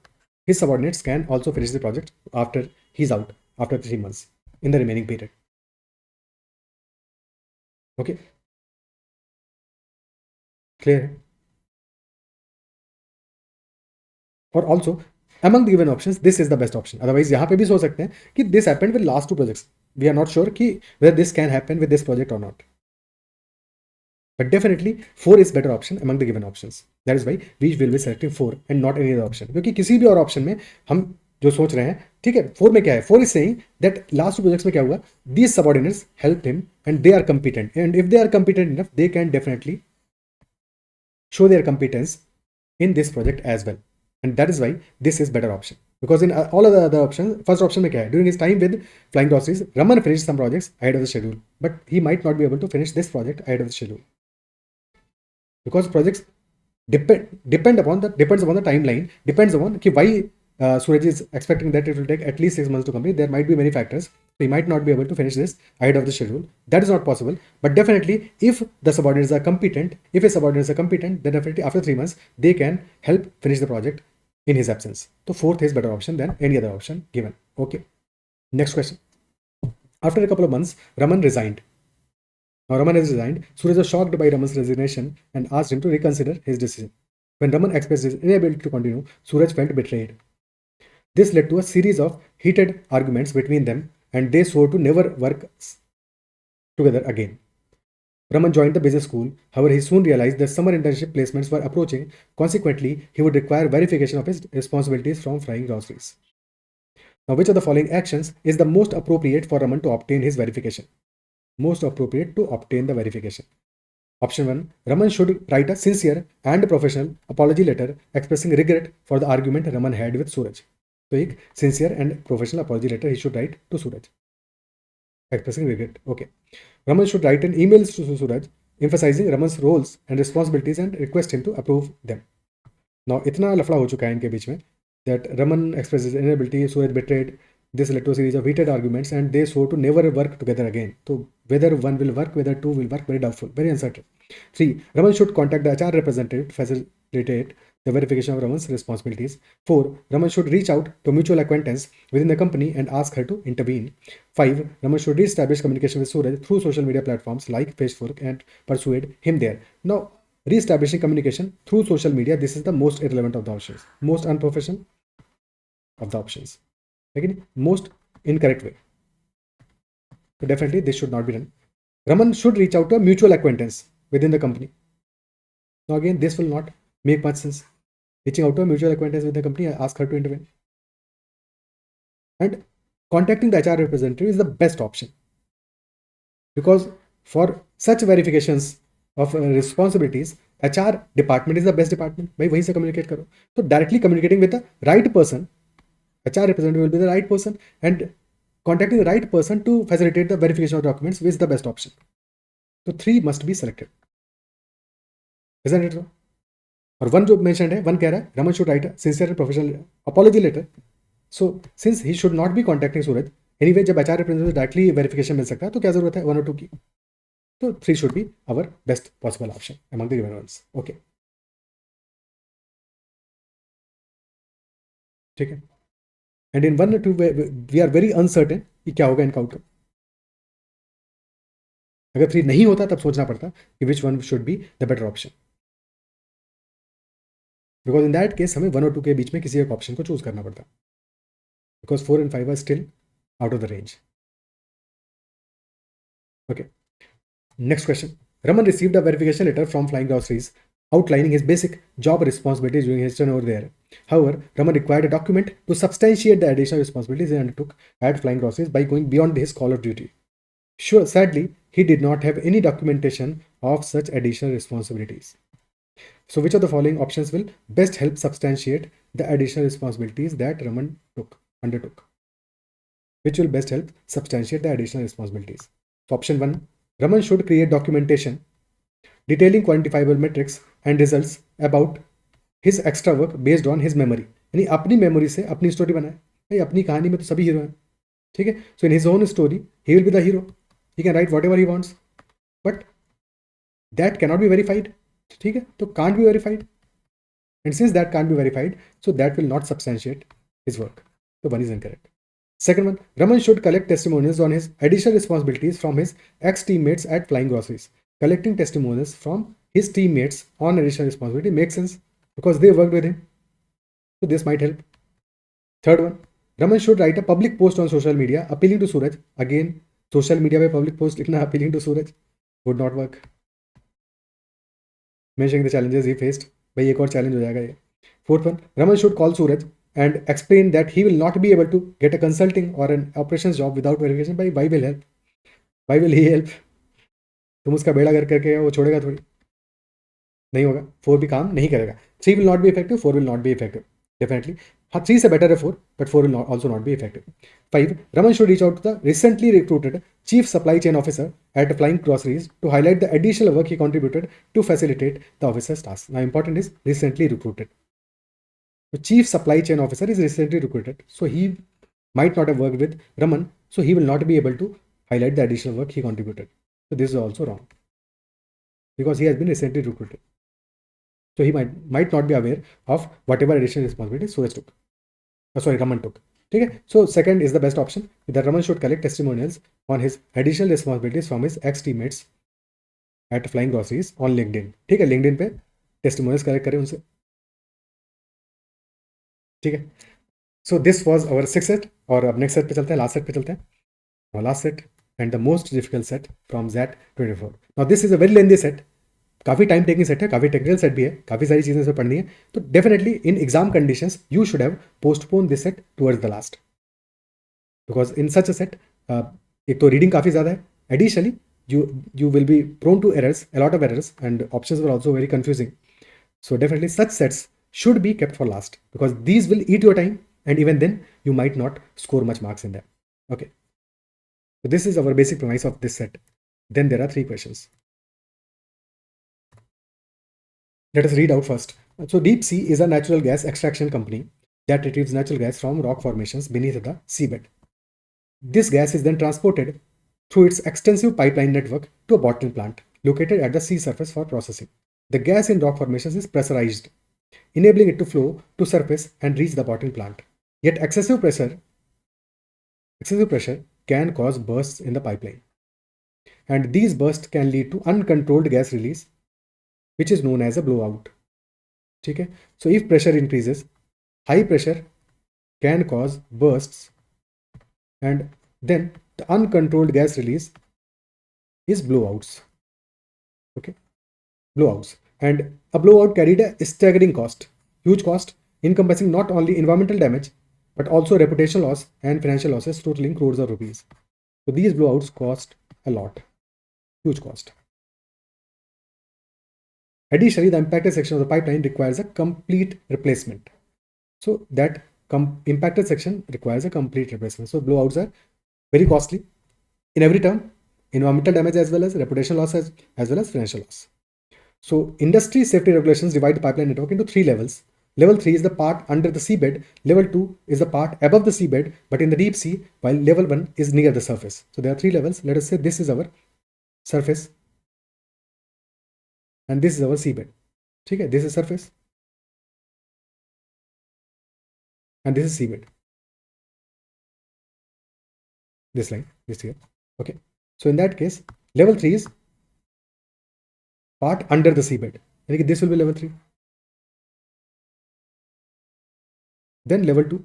his subordinates can also finish the project after he's out, after 3 months in the remaining period. Okay, clear? Or also among the given options, this is the best option. Otherwise यहाँ पे भी सोच सकते हैं कि this happened with last 2 projects. We are not sure कि whether this can happen with this project or not. But definitely 4 is better option among the given options. That is why we will be selecting 4 and not any other option. क्योंकि किसी भी और option में हम जो सोच रहे हैं, ठीक है, 4 में क्या है? 4 is saying that last 2 projects में क्या हुआ? These subordinates helped him and they are competent, and if they are competent enough, they can definitely show their competence in this project as well. And that is why this is better option. Because in all of the other options, first option में क्या है? During his time with Flying Groceries, Raman finished some projects ahead of the schedule, but he might not be able to finish this project ahead of the schedule. Because projects depends upon the timeline, depends upon why Suraj is expecting that it will take at least 6 months to complete. There might be many factors. So he might not be able to finish this ahead of the schedule. That is not possible. But definitely, if the subordinates are competent, if his subordinates are competent, then definitely after 3 months, they can help finish the project in his absence. So fourth is better option than any other option given. Okay. Next question. After a couple of months, Raman resigned. Now Raman has resigned. Suraj was shocked by Raman's resignation and asked him to reconsider his decision. When Raman expressed his inability to continue, Suraj felt betrayed. This led to a series of heated arguments between them, and they swore to never work together again. Raman joined the business school. However, he soon realized that summer internship placements were approaching. Consequently, he would require verification of his responsibilities from flying groceries. Now, which of the following actions is the most appropriate for Raman to obtain his verification? Most appropriate to obtain the verification. Option 1. Raman should write a sincere and professional apology letter expressing regret for the argument Raman had with Suraj. So, एक sincere and professional apology letter he should write to Suraj, expressing regret. Okay. Raman should write an email to Suraj emphasizing Raman's roles and responsibilities and request him to approve them. Now, इतना लफड़ा हो चुका है इनके बीच में that Raman expresses inability, Suraj betrayed. This led to a series of heated arguments and they swore to never work together again. So whether one will work, whether two will work, very doubtful, very uncertain. 3. Raman should contact the HR representative to facilitate the verification of Raman's responsibilities. 4. Raman should reach out to a mutual acquaintance within the company and ask her to intervene. 5. Raman should re-establish communication with Suraj through social media platforms like Facebook and persuade him there. Now, re-establishing communication through social media, this is the most irrelevant of the options, most unprofessional of the options. Again, most incorrect way. So definitely this should not be done. Raman should reach out to a mutual acquaintance within the company. Now again, this will not make much sense. Reaching out to a mutual acquaintance with the company, ask her to intervene. And contacting the HR representative is the best option. Because for such verifications of responsibilities, HR department is the best department. भाई वहीं से communicate करो. So directly communicating with the right person, HR representative will be the right person, and contacting the right person to facilitate the verification of documents is the best option. So 3 must be selected. Isn't it so? और 1 जो mentioned है, 1 कह रहा है Raman should write a sincere and professional apology letter. So since he should not be contacting Suraj, anyway जब HR representative directly verification मिल सकता है तो क्या जरूरत है 1 और 2 की? So 3 should be our best possible option among the given ones. Okay. ठीक है. And in 1 or 2 we are very uncertain कि क्या होगा इनका आउटकम. अगर 3 नहीं होता तब सोचना पड़ता कि which one should be the better option. Because in that case हमें 1 और 2 के बीच में किसी एक ऑप्शन को चूज करना पड़ता. Because 4 and 5 are still out of the range. Okay. Next question. Raman received a verification letter from Flying Groceries outlining his basic job responsibilities during his tenure there. However, Raman required a document to substantiate the additional responsibilities he undertook at Flying Groceries by going beyond his call of duty. Sure, sadly, he did not have any documentation of such additional responsibilities. So, which of the following options will best help substantiate the additional responsibilities that Raman undertook? Which will best help substantiate the additional responsibilities? So, option 1, Raman should create documentation detailing quantifiable metrics and results about his extra work based on his memory. यानी अपनी memory से अपनी story बनाए. भाई अपनी कहानी में तो सभी हीरो हैं, ठीक है. So in his own story, he will be the hero. He can write whatever he wants, but that cannot be verified. ठीक है, तो can't be verified. And since that can't be verified, so that will not substantiate his work. So 1 is incorrect. Second one, Raman should collect testimonials on his additional responsibilities from his ex-teammates at Flying Groceries. Collecting testimonials from his teammates on additional responsibility makes sense because they worked with him. So this might help. Third one, Raman should write a public post on social media appealing to Suraj. Again, social media पे public post लिखना appealing to Suraj would not work. Mentioning the challenges he faced. भाई एक और challenge हो जाएगा ये. Fourth one, Raman should call Suraj and explain that he will not be able to get a consulting or an operations job without verification. By why will help? Why will he help? तुम उसका बेड़ा गर्क करके वो छोड़ेगा थोड़ी, नहीं होगा. 4 भी काम नहीं करेगा. 3 will not be effective, 4 will not be effective. Definitely. 3 से better है 4, but 4 will also not be effective. 5. Raman should reach out to the recently recruited Chief Supply Chain Officer at Flying Groceries to highlight the additional work he contributed to facilitate the officer's tasks. Now important is recently recruited. The chief supply chain officer is recently recruited, so he might not have worked with Raman, so he will not be able to highlight the additional work he contributed. So this is also wrong because he has been recently recruited. So he might not be aware of whatever additional responsibility Suraj took. Raman took. Okay? So second is the best option. That Raman should collect testimonials on his additional responsibilities from his ex-teammates at Flying Groceries on LinkedIn. ठीक है, LinkedIn पे testimonials collect करें उनसे. ठीक है. So this was our sixth set. और अब next set पे चलते हैं, last set पे चलते हैं. Our last set and the most difficult set from XAT 24. Now this is a very lengthy set. काफ़ी टाइम टेकिंग सेट है, काफ़ी टेक्निकल सेट भी है, काफ़ी सारी चीज़ें इसमें पढ़नी है. तो definitely in exam conditions you should have postpone this set towards the last, because in such a set एक तो रीडिंग काफ़ी ज़्यादा है, additionally you will be prone to errors, a lot of errors, and options were also very confusing. So definitely such sets should be kept for last because these will eat your time, and even then you might not score much marks in them. Okay, so this is our basic premise of this set. Then there are 3 questions. Let us read out first. So deep sea is a natural gas extraction company that retrieves natural gas from rock formations beneath the seabed. This gas is then transported through its extensive pipeline network to a bottling plant located at the sea surface for processing. The gas in rock formations is pressurized, enabling it to flow to surface and reach the bottling plant. Yet excessive pressure can cause bursts in the pipeline. And these bursts can lead to uncontrolled gas release, which is known as a blowout. Okay? So if pressure increases, high pressure can cause bursts, and then the uncontrolled gas release is blowouts. Okay, blowouts. And a blowout carried a staggering cost, huge cost, encompassing not only environmental damage but also reputational loss and financial losses totaling crores of rupees. So these blowouts cost a lot, huge cost. Additionally, the impacted section of the pipeline requires a complete replacement. So that impacted section requires a complete replacement. So blowouts are very costly in every term, environmental damage as well as reputational loss as well as financial loss. So industry safety regulations divide the pipeline network into 3 levels. Level 3 is the part under the seabed. Level 2 is the part above the seabed but in the deep sea, while level 1 is near the surface. So there are 3 levels. Let us say this is our surface and this is our seabed. Okay, this is surface and this is seabed. This line, this here. Okay, so in that case, level 3 is part under the seabed. This will be level 3. Then level 2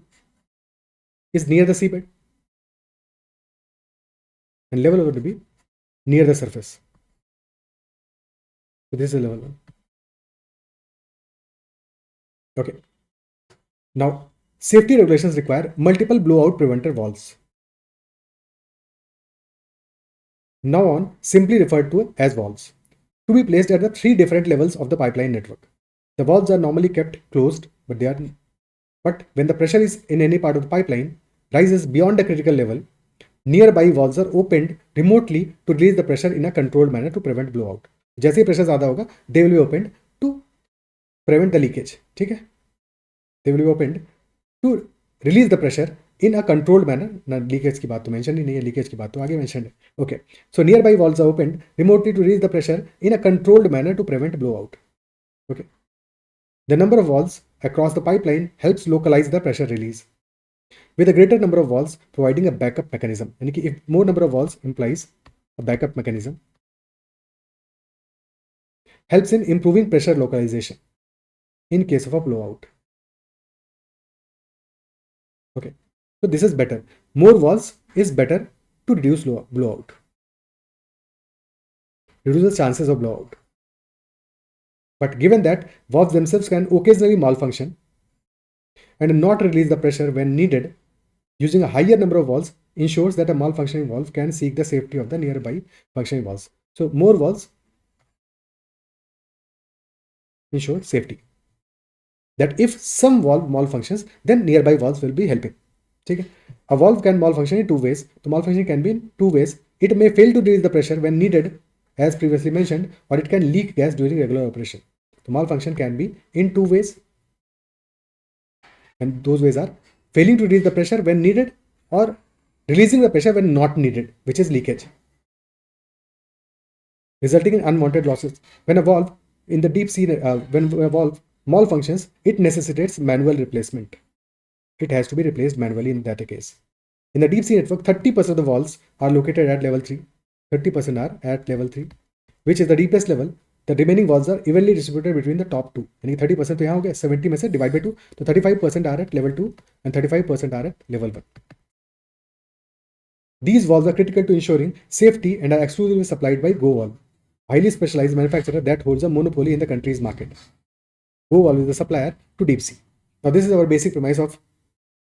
is near the seabed and level 1 will be near the surface. So this is level 1. Okay. Now, safety regulations require multiple blowout preventer valves. Now on, simply referred to as valves, to be placed at the 3 different levels of the pipeline network. The valves are normally kept closed, but when the pressure is in any part of the pipeline rises beyond a critical level, nearby valves are opened remotely to release the pressure in a controlled manner to prevent blowout. जैसे pressure ज़्यादा होगा, they will be opened to prevent the leakage. ठीक है? They will be opened to release the pressure in a controlled manner. ना leakage की बात तो mention ही नहीं है, leakage की बात तो आगे mentioned है. Okay. So nearby valves are opened remotely to release the pressure in a controlled manner to prevent blowout. Okay. The number of valves across the pipeline helps localize the pressure release, with a greater number of valves providing a backup mechanism. यानी कि if more number of valves implies a backup mechanism, helps in improving pressure localization in case of a blowout. Okay, so this is better. More valves is better to reduce blowout, reduce the chances of blowout. But given that valves themselves can occasionally malfunction and not release the pressure when needed, using a higher number of valves ensures that a malfunctioning valve can seek the safety of the nearby functioning valves. So more valves ensure safety. That if some valve malfunctions, then nearby valves will be helping. Okay? A valve can malfunction in 2 ways. The malfunction can be in 2 ways. It may fail to release the pressure when needed, as previously mentioned, or it can leak gas during regular operation. The malfunction can be in 2 ways. And those ways are failing to release the pressure when needed or releasing the pressure when not needed, which is leakage, resulting in unwanted losses. When a valve in the deep sea, when a valve malfunctions, it necessitates manual replacement. It has to be replaced manually in that case. In the deep sea network, 30% of the valves are located at level 3. 30% are at level 3, which is the deepest level. The remaining valves are evenly distributed between the top two. यानी 30% तो यहाँ हो गया, 70 में से divide by 2, तो 35% are at level 2 and 35% are at level 1. These valves are critical to ensuring safety and are exclusively supplied by GoValve, highly specialized manufacturer that holds a monopoly in the country's market. GoValve is the supplier to deep sea. Now this is our basic premise of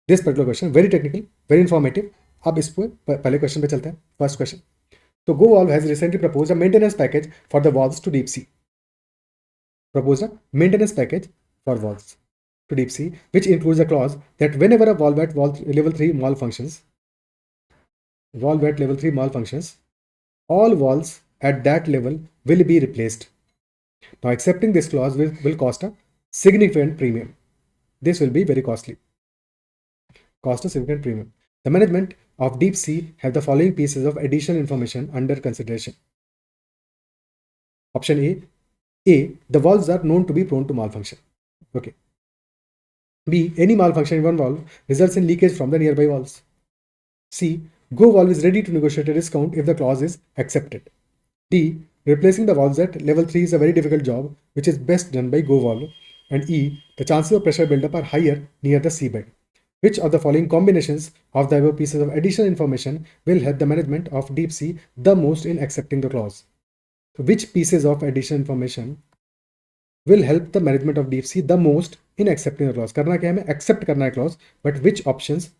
this particular question. Very technical, very informative. अब इस पहले question पे चलते हैं. First question. So GoValve has recently proposed a maintenance package for the valves to deep sea. Proposed a maintenance package for valves to deep sea, which includes a clause that whenever a valve at level 3 malfunctions, all valves at that level will be replaced. Now accepting this clause will cost a significant premium. This will be very costly. Cost a significant premium. The management of deep sea have the following pieces of additional information under consideration. Option A, the valves are known to be prone to malfunction. Okay. B, any malfunction in one valve results in leakage from the nearby valves. C, GoValve is ready to negotiate a discount if the clause is accepted. D, replacing the valves at level 3 is a very difficult job, which is best done by GoValve. And E, the chances of pressure buildup are higher near the seabed. Which of the following combinations of the above pieces of additional information will help the management of deep sea the most in accepting the clause? So which pieces of additional information will help the management of deep sea the most in accepting the clause? करना क्या है, हमें accept करना है clause, but which options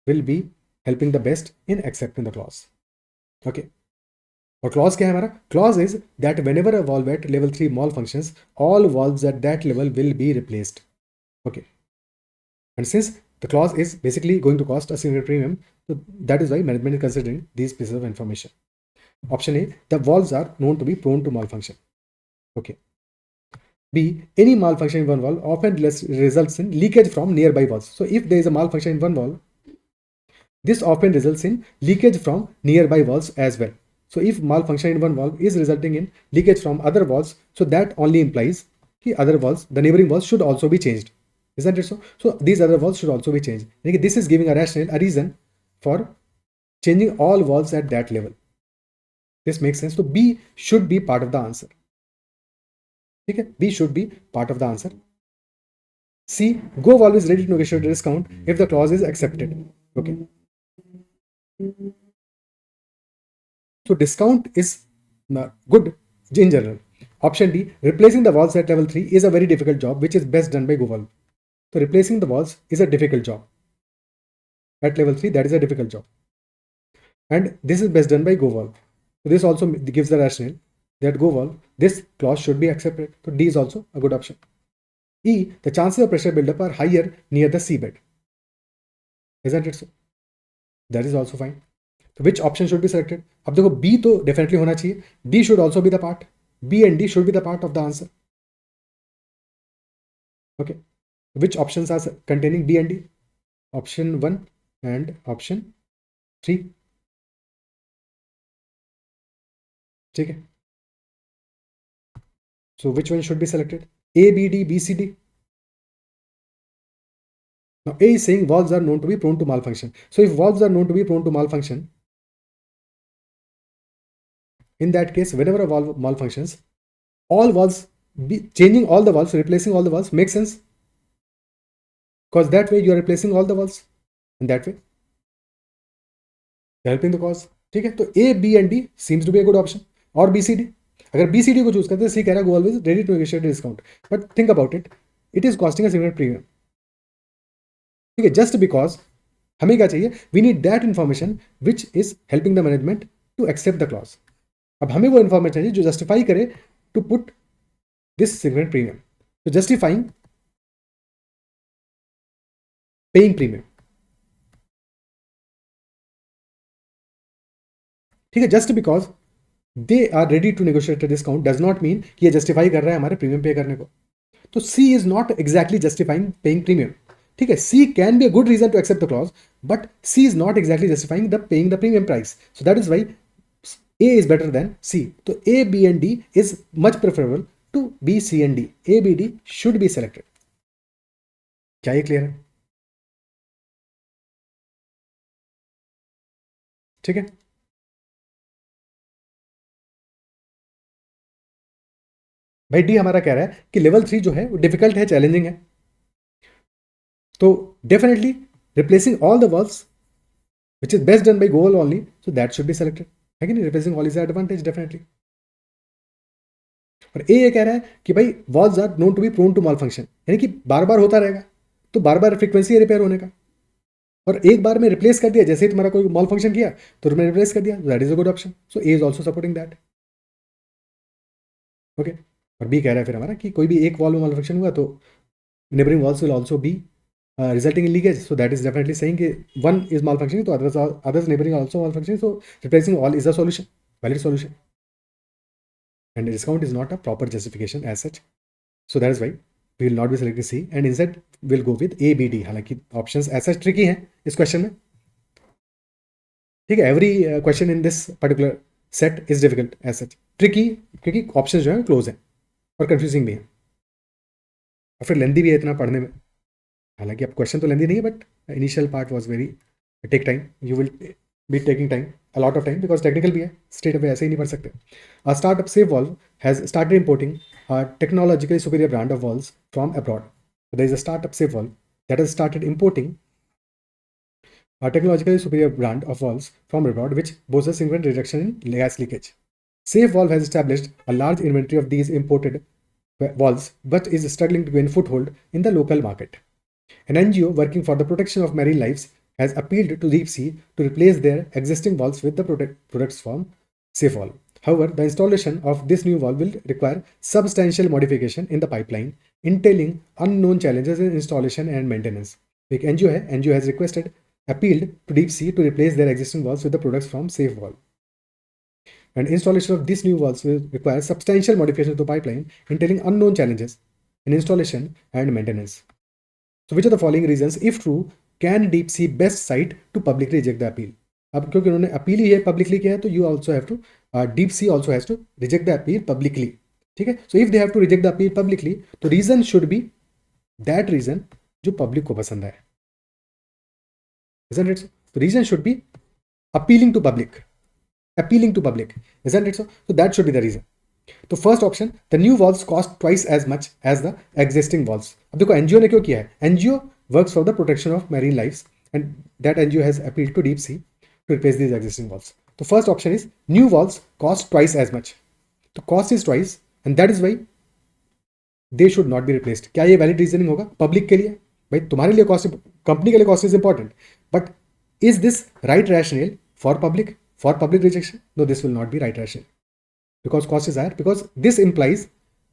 will be helping the best in accepting the clause? Okay. और clause क्या है हमारा? Clause is that whenever a valve at level 3 malfunctions, all valves at that level will be replaced. Okay. And since the clause is basically going to cost a significant premium, so that is why management is considering these pieces of information. Option A, the valves are known to be prone to malfunction. Okay. B, any malfunction in one valve often results in leakage from nearby valves. So if there is a malfunction in one valve, this often results in leakage from nearby valves as well. So if malfunction in one valve is resulting in leakage from other valves, so that only implies that other valves, the neighboring valves should also be changed. Isn't it so? So these other valves should also be changed. This is giving a rationale, a reason for changing all valves at that level. This makes sense. So B should be part of the answer. Okay? B should be part of the answer. C, GoValve is ready to negotiate a discount if the clause is accepted. Okay. So discount is good in general. Option D, replacing the valves at level 3 is a very difficult job, which is best done by GoValve. So replacing the valves is a difficult job. At level 3, that is a difficult job. And this is best done by GoValve. So this also gives the rationale that GoValve, this clause should be accepted. So D is also a good option. E, the chances of pressure buildup are higher near the seabed. Isn't it so? That is also fine. So which option should be selected? अब देखो B तो definitely होना चाहिए. D should also be the part. B and D should be the part of the answer. Okay. Which options are containing B and D? Option 1 and option 3. ठीक है. So which one should be selected? A, B, D, B, C, D. Now A is saying valves are known to be prone to malfunction. So if valves are known to be prone to malfunction, in that case, whenever a valve malfunctions, all valves, changing all the valves, replacing all the valves makes sense. Because that way you are replacing all the valves. And that way, helping the cause. ठीक है, तो A, B and D seems to be a good option. और B, C, D. अगर B, C, D को choose करते हैं, C कह रहा है GoValve is ready to negotiate a discount. But think about it, it is costing a significant premium. ठीक है, just because हमें क्या चाहिए, we need that information which is helping the management to accept the clause. अब हमें वो information चाहिए जो justify करे to put this significant premium. So justifying paying premium. ठीक है, just because they are ready to negotiate a discount does not mean कि ये justify कर रहा है हमारे premium pay करने को. तो C is not exactly justifying paying premium. ठीक है, C can be a good reason to accept the clause, but C is not exactly justifying the paying the premium price. So that is why A is better than C. So A, B and D is much preferable to B, C and D. A, B, D should be selected. क्या ये clear है? ठीक है, भाई D हमारा कह रहा है कि लेवल 3 जो है वो डिफिकल्ट है, चैलेंजिंग है, तो definitely replacing all the verbs which is best done by goal only, so that should be selected, है कि नहीं? replacing all is an advantage definitely. और ए ये कह रहा है कि भाई valves are known to be prone to malfunction, यानी कि बार बार होता रहेगा, तो बार बार फ्रीक्वेंसी है रिपेयर होने का, और एक बार में रिप्लेस कर दिया, जैसे ही तुम्हारा कोई मॉल फंक्शन किया तो तुमने रिप्लेस कर दिया, that is a good option. So A is also supporting that. Okay, और बी कह रहा है फिर हमारा कि कोई भी एक वॉल में मॉल फंक्शन हुआ तो neighbouring walls will also be resulting in leakage, so that is definitely saying that one is malfunctioning, so others neighboring are also malfunctioning, so replacing all is a solution, valid solution, and discount is not a proper justification as such, so that is why we will not be selecting C and instead we'll go with A, B, D. हालांकि options as such tricky हैं इस question में, ठीक है, every question in this particular set is difficult as such, tricky क्योंकि options जो है close हैं और confusing भी हैं और फिर लेंदी भी है इतना पढ़ने में. हालांकि अब क्वेश्चन तो लेंदी नहीं है, but initial part was very take time, you will be taking time, a lot of time, because technical भी है, स्ट्रेट अवे ऐसे ही नहीं पढ़ सकते. A startup Save Valve has started importing a technologically superior brand of valves from abroad. There is a startup Save Valve that has started importing a technologically superior brand of valves from abroad which boasts significant reduction in gas leakage. SafeValve has established a large inventory of these imported valves but is struggling to gain foothold in the local market. An NGO working for the protection of marine lives has appealed to Deep Sea to replace their existing valves with the products from SafeValve. However, the installation of this new valve will require substantial modification in the pipeline, entailing unknown challenges in installation and maintenance. एक NGO है, NGO has appealed to Deep Sea to replace their existing valves with the products from SafeValve. And installation of these new valves will require substantial modification to the pipeline, entailing unknown challenges in installation and maintenance. So which of the following reasons, if true, can Deep Sea best cite to publicly reject the appeal? अब क्योंकि उन्होंने appeal ही है publicly किया है, तो you also have to Deep Sea also has to reject the appeal publicly. ठीक है, so if they have to reject the appeal publicly, तो reason should be that reason जो पब्लिक को पसंद है. Isn't it so? The reason should be appealing to public. Appealing to public. Isn't it so? So that should be the reason. तो first option, the new valves cost twice as much as the existing valves. अब देखो NGO ने क्यों किया है, NGO works for the protection of marine lifes and that NGO has appealed to Deep Sea to replace these existing valves. तो first option is new valves cost twice as much. तो cost is twice and that is why they should not be replaced. क्या ये valid reasoning होगा public के लिए? भाई तुम्हारे लिए कॉस्ट, कंपनी के लिए cost is important, but is this right rationale for public rejection? No, this will not be right rationale because cost is higher, because this implies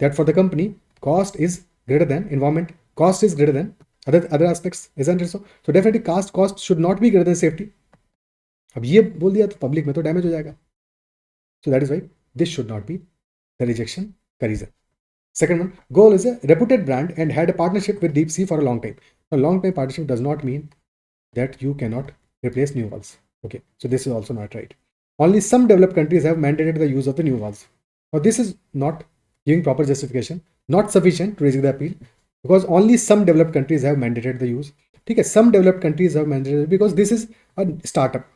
that for the company cost is greater than environment, cost is greater than other aspects, isn't it so? So definitely cost should not be greater than safety. अब ये बोल दिया तो public में तो damage हो जाएगा. So that is why this should not be the rejection का reason. Second one, Goal is a reputed brand and had a partnership with Deep Sea for a long time. A long time partnership does not mean that you cannot replace new valves. Okay, so this is also not right. Only some developed countries have mandated the use of the new valves. Now this is not giving proper justification, not sufficient to reject the appeal, because only some developed countries have mandated the use. Okay, some developed countries have mandated it because this is a startup.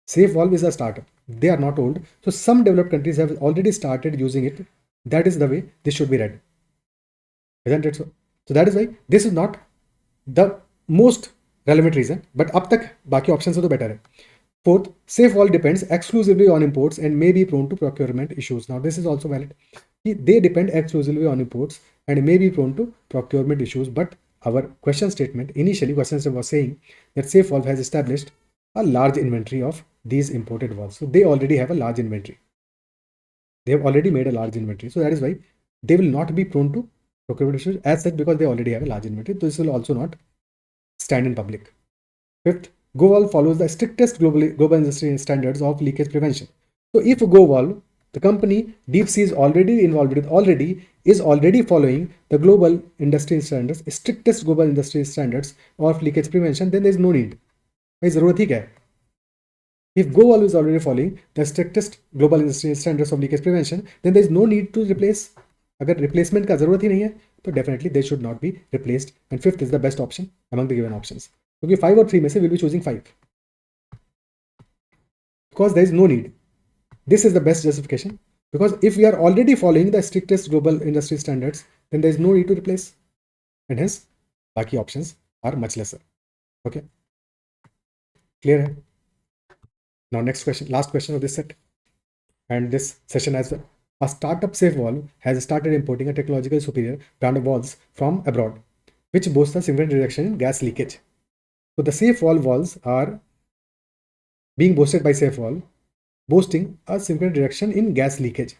SafeValve is a startup. They are not old. So some developed countries have already started using it. That is the way this should be read. Isn't it so? So that is why this is not the most relevant reason, but अब तक बाकी option से तो better है. Fourth, safe wall depends exclusively on imports and may be prone to procurement issues. Now this is also valid कि they depend exclusively on imports and may be prone to procurement issues, but our question statement, initially question statement was saying that SafeValve has established a large inventory of these imported valves. So they already have a large inventory. They have already made a large inventory. So that is why they will not be prone to procurement issues as such, because they already have a large inventory. So this will also not stand in public. Fifth, GoValve follows the strictest global industry standards of leakage prevention. So if GoValve The company Deep Sea is already involved with is already following the global industry standards, strictest global industry standards of leakage prevention, then there is no need. भाई जरूरत ही क्या है? If GoValve is already following the strictest global industry standards of leakage prevention, then there is no need to replace. अगर replacement का जरूरत ही नहीं है तो definitely they should not be replaced. And fifth is the best option among the given options. क्योंकि 5 और 3 में से we'll be choosing 5 because there is no need. This is the best justification, because if we are already following the strictest global industry standards, then there is no need to replace, and hence बाकी options are much lesser. Okay, clear है? Now next question, last question of this set and this session as well. A startup SafeValve has started importing a technologically superior brand of valves from abroad, which boasts a significant reduction in gas leakage. So the SafeValve valves are being boasted by SafeValve, boasting a significant reduction in gas leakage.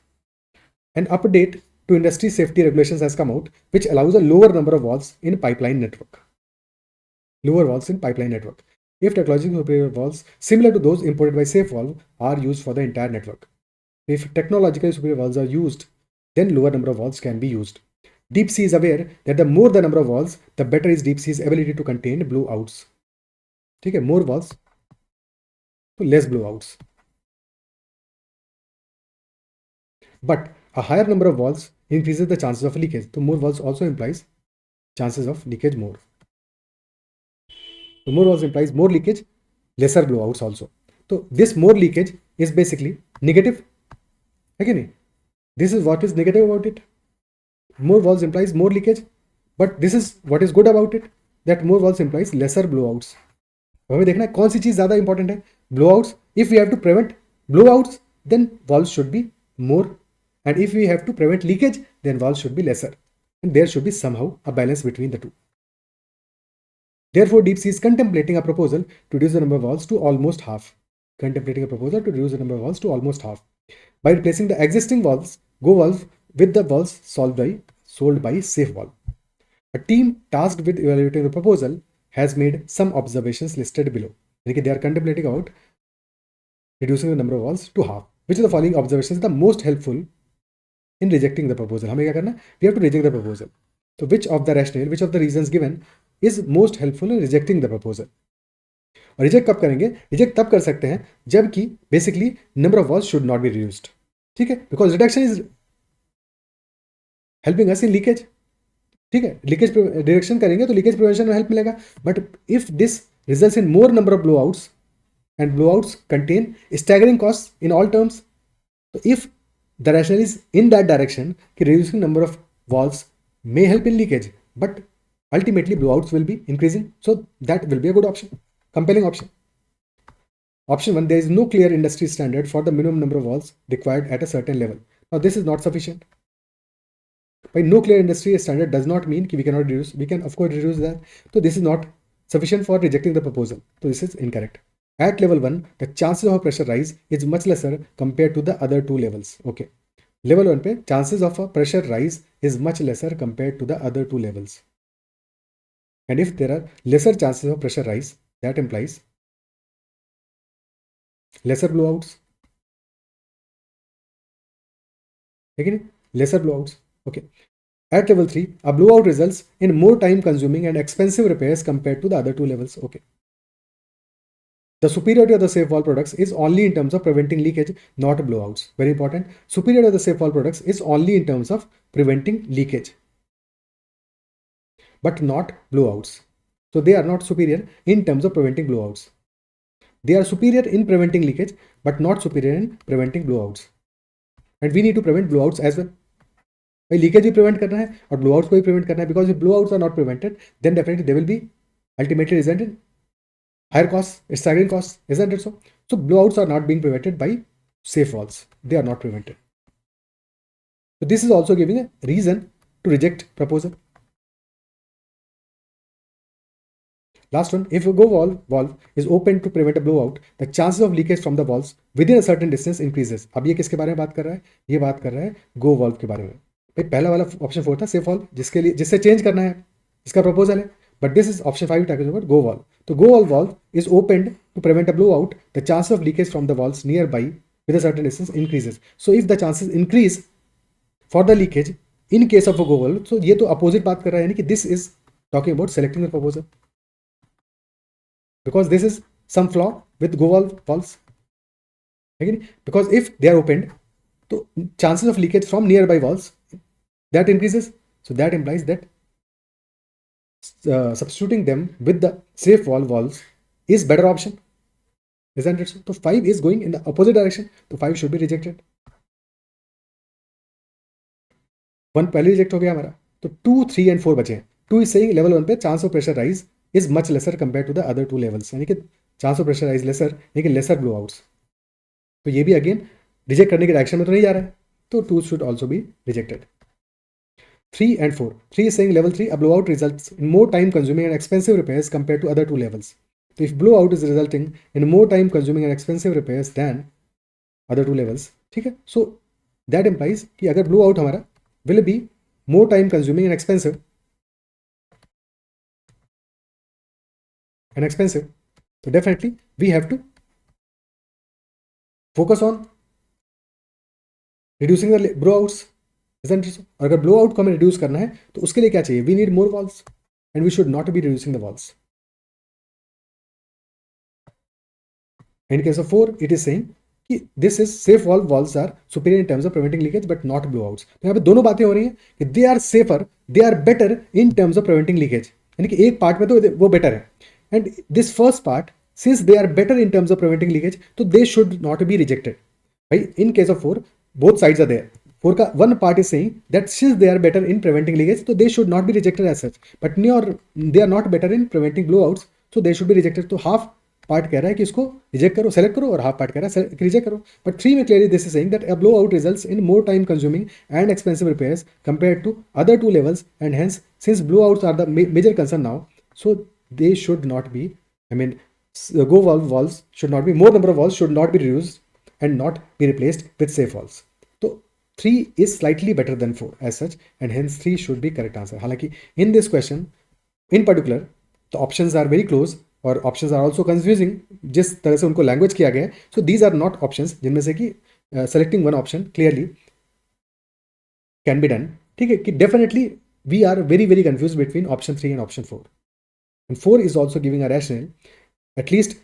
An update to industry safety regulations has come out, which allows a lower number of valves in pipeline network. Lower valves in pipeline network. If technologically superior valves similar to those imported by SafeValve are used for the entire network. If technologically superior valves are used, then lower number of valves can be used. Deep Sea is aware that the more the number of valves, the better is Deep Sea's ability to contain blowouts. ठीक है, more valves to less blowouts. But a higher number of valves increases the chances of leakage. So more valves also implies chances of leakage more. So more valves implies more leakage, lesser blowouts also. So this more leakage is basically negative. Again, this is what is negative about it. More valves implies more leakage, but this is what is good about it, that more valves implies lesser blowouts. हमें देखना है कौन सी चीज ज्यादा important है. Blowouts, if we have to prevent blowouts, then valves should be more, and if we have to prevent leakage, then valves should be lesser, and there should be somehow a balance between the two. Therefore, Deep Sea is contemplating a proposal to reduce the number of valves to almost half. Contemplating a proposal to reduce the number of valves to almost half by replacing the existing valves GoValve with the valves sold by SafeValve. A team tasked with evaluating the proposal has made some observations listed below. They are contemplating about reducing the number of valves to half. Which of the following observations is the most helpful in rejecting the proposal? हमें क्या करना है? We have to reject the proposal. So which of the rationale, which of the reasons given is most helpful in rejecting the proposal? और reject कब करेंगे? Reject तब कर सकते हैं जबकि basically number of walls should not be reduced. ठीक है, because reduction is helping us in leakage. ठीक है, लीकेज रिडक्शन करेंगे तो लीकेज प्रिवेंशन में हेल्प मिलेगा. But if this results in more number of blowouts and blowouts contain staggering costs in all terms. So if the rationale is in that direction, reducing number of valves may help in leakage, but ultimately blowouts will be increasing. So that will be a good option, compelling option. Option 1, there is no clear industry standard for the minimum number of valves required at a certain level. Now this is not sufficient. By no clear industry standard does not mean we cannot reduce. We can of course reduce that. So this is not sufficient for rejecting the proposal. So this is incorrect. At level 1, the chances of a pressure rise is much lesser compared to the other two levels. Okay. Level 1 पे chances of a pressure rise is much lesser compared to the other two levels. And if there are lesser chances of pressure rise, that implies lesser blowouts. Again, lesser blowouts. Okay. At level 3, a blowout results in more time consuming and expensive repairs compared to the other two levels. Okay. The superiority of the SafeValve products is only in terms of preventing leakage, not blowouts. Very important. Superiority of the SafeValve products is only in terms of preventing leakage, but not blowouts. So they are not superior in terms of preventing blowouts. They are superior in preventing leakage, but not superior in preventing blowouts. And we need to prevent blowouts as well. भाई leakage भी prevent करना है और ब्लोआउट्स को भी prevent करना है, because if blowouts are not prevented, then definitely they will be ultimately result in higher costs, staggering costs, isn't it so? So blowouts are not being prevented by SafeValves. They are not prevented. So this is also giving a reason to reject proposal. Last one, if a valve is open to prevent a blowout, the chances of leakage from the valves within a certain distance increases. अब ये किसके बारे में बात कर रहा है? ये बात कर रहा है गो वाल्व के बारे में. भाई पहला वाला ऑप्शन 4 था सेफ वाल्व, जिससे चेंज करना है, इसका प्रपोजल है. But this is option 5 talking about go valve. So go valve is opened to prevent a blowout. The chance of leakage from the valves nearby with a certain distance increases. So if the chances increase for the leakage in case of a go valve, so ये तो opposite बात कर रहा है, यानी कि this is talking about selecting the proposal, because this is some flaw with go valve valves. Because if they are opened, so chances of leakage from nearby valves that increases. So that implies that substituting them with the safe valves is better option, isn't it? So 5 is going in the opposite direction, so 5 should be rejected. 1 पहले reject हो गया हमारा, तो 2, 3 and 4 बचे हैं. 2 is saying level 1 पे chance of pressure rise is much lesser compare to the other 2 levels, यानी कि chance of pressure rise lesser, लेकिन लेसर ब्लो आउट्स. तो ये भी अगेन रिजेक्ट करने के डायरेक्शन में तो नहीं जा रहा है, तो 2 should also be rejected. 3 and 4. 3 is saying level 3, a blowout results in more time consuming and expensive repairs compared to other 2 levels. So if blowout is resulting in more time consuming and expensive repairs than other 2 levels, ठीक है, so that implies कि अगर blowout हमारा will be more time consuming and expensive, so definitely we have to focus on reducing the blowouts. और अगर blow out को हमें reduce करना है तो उसके लिए क्या चाहिए, we need more walls and we should not be reducing the walls. In case of 4 it is saying कि this is safe walls are superior in terms of preventing leakage but not blowouts. तो यहाँ पे दोनों बातें हो रही हैं कि they are safer, they are better in terms of preventing leakage, यानी कि एक पार्ट में तो वो बेटर है, and this first part since they are better in terms of preventing leakage तो they should not be rejected. भाई in case of 4 both sides are there. 4 का one part is saying that since they are better in preventing leakage, so they should not be rejected as such. But they are not better in preventing blowouts, so they should be rejected. तो half part कह रहा है कि इसको reject करो, select करो, और half part कह रहा है रिजेक्ट करो. बट 3 में clearly this is saying that a blowout results in more time consuming and expensive repairs compared to other 2 levels, and hence since blowouts are the major concern now, so they should not be, I mean, go valves should not be, more number of valves should not be reduced and not be replaced with safe valves. 3 is slightly better than 4 as such, and hence 3 should be correct answer. हालांकि in this question in particular the options are very close और options are also confusing जिस तरह से उनको language किया गया है. so these are not options जिनमें से कि selecting one option clearly can be done. ठीक है कि definitely we are very very confused between option 3 and option 4, and 4 is also giving a rationale at least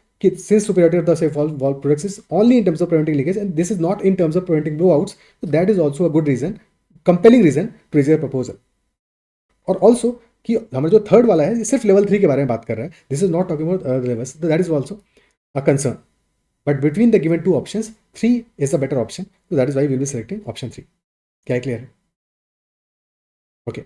since superiority of the safe valve products is only in terms of preventing leakage and this is not in terms of preventing blowouts, so that is also a good reason, compelling reason to raise a proposal. और also कि हमारा जो third वाला है ये सिर्फ level 3 के बारे में बात कर रहा है, this is not talking about other levels, that is also a concern. But between the given 2 options 3 is the better option, so that is why we will be selecting option 3. क्या है, clear है? Okay,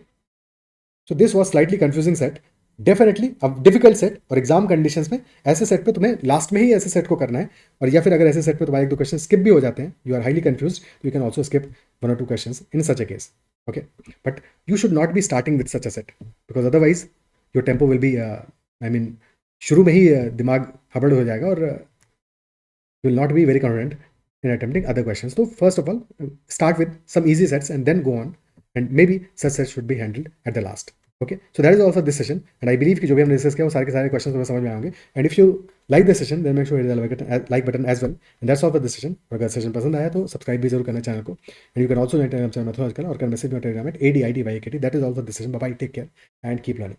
so this was slightly confusing set, definitely अब difficult set, और exam conditions में ऐसे set पे तुम्हें last में ही ऐसे सेट को करना है, और या फिर अगर ऐसे सेट पे तुम्हारे 1-2 क्वेश्चन स्किप भी हो जाते हैं, you are highly confuse, you can also skip 1 or 2 questions in such a case. Okay, but you should not be starting with such a set because otherwise your tempo will be, I mean शुरू में ही दिमाग हबड़ हो जाएगा और you will not be very confident in attempting other questions. So first of all, start with some easy sets and then go on, and maybe such sets should be handled at the last. Okay, so that is all for this session, and I believe कि जो भी हमने discuss किया वो सारे के सारे question तुम्हें समझ में आएंगे. And if you like this session then make sure hit the like button as well, and that's all for this session. अगर सेशन पसंद आया तो सब्सक्राइब भी जरूर करना चैनल को, and you can also join Telegram channel Mathological, और can message me on Telegram at ADITYKT. That is all for this session. Bye bye, take care and keep learning.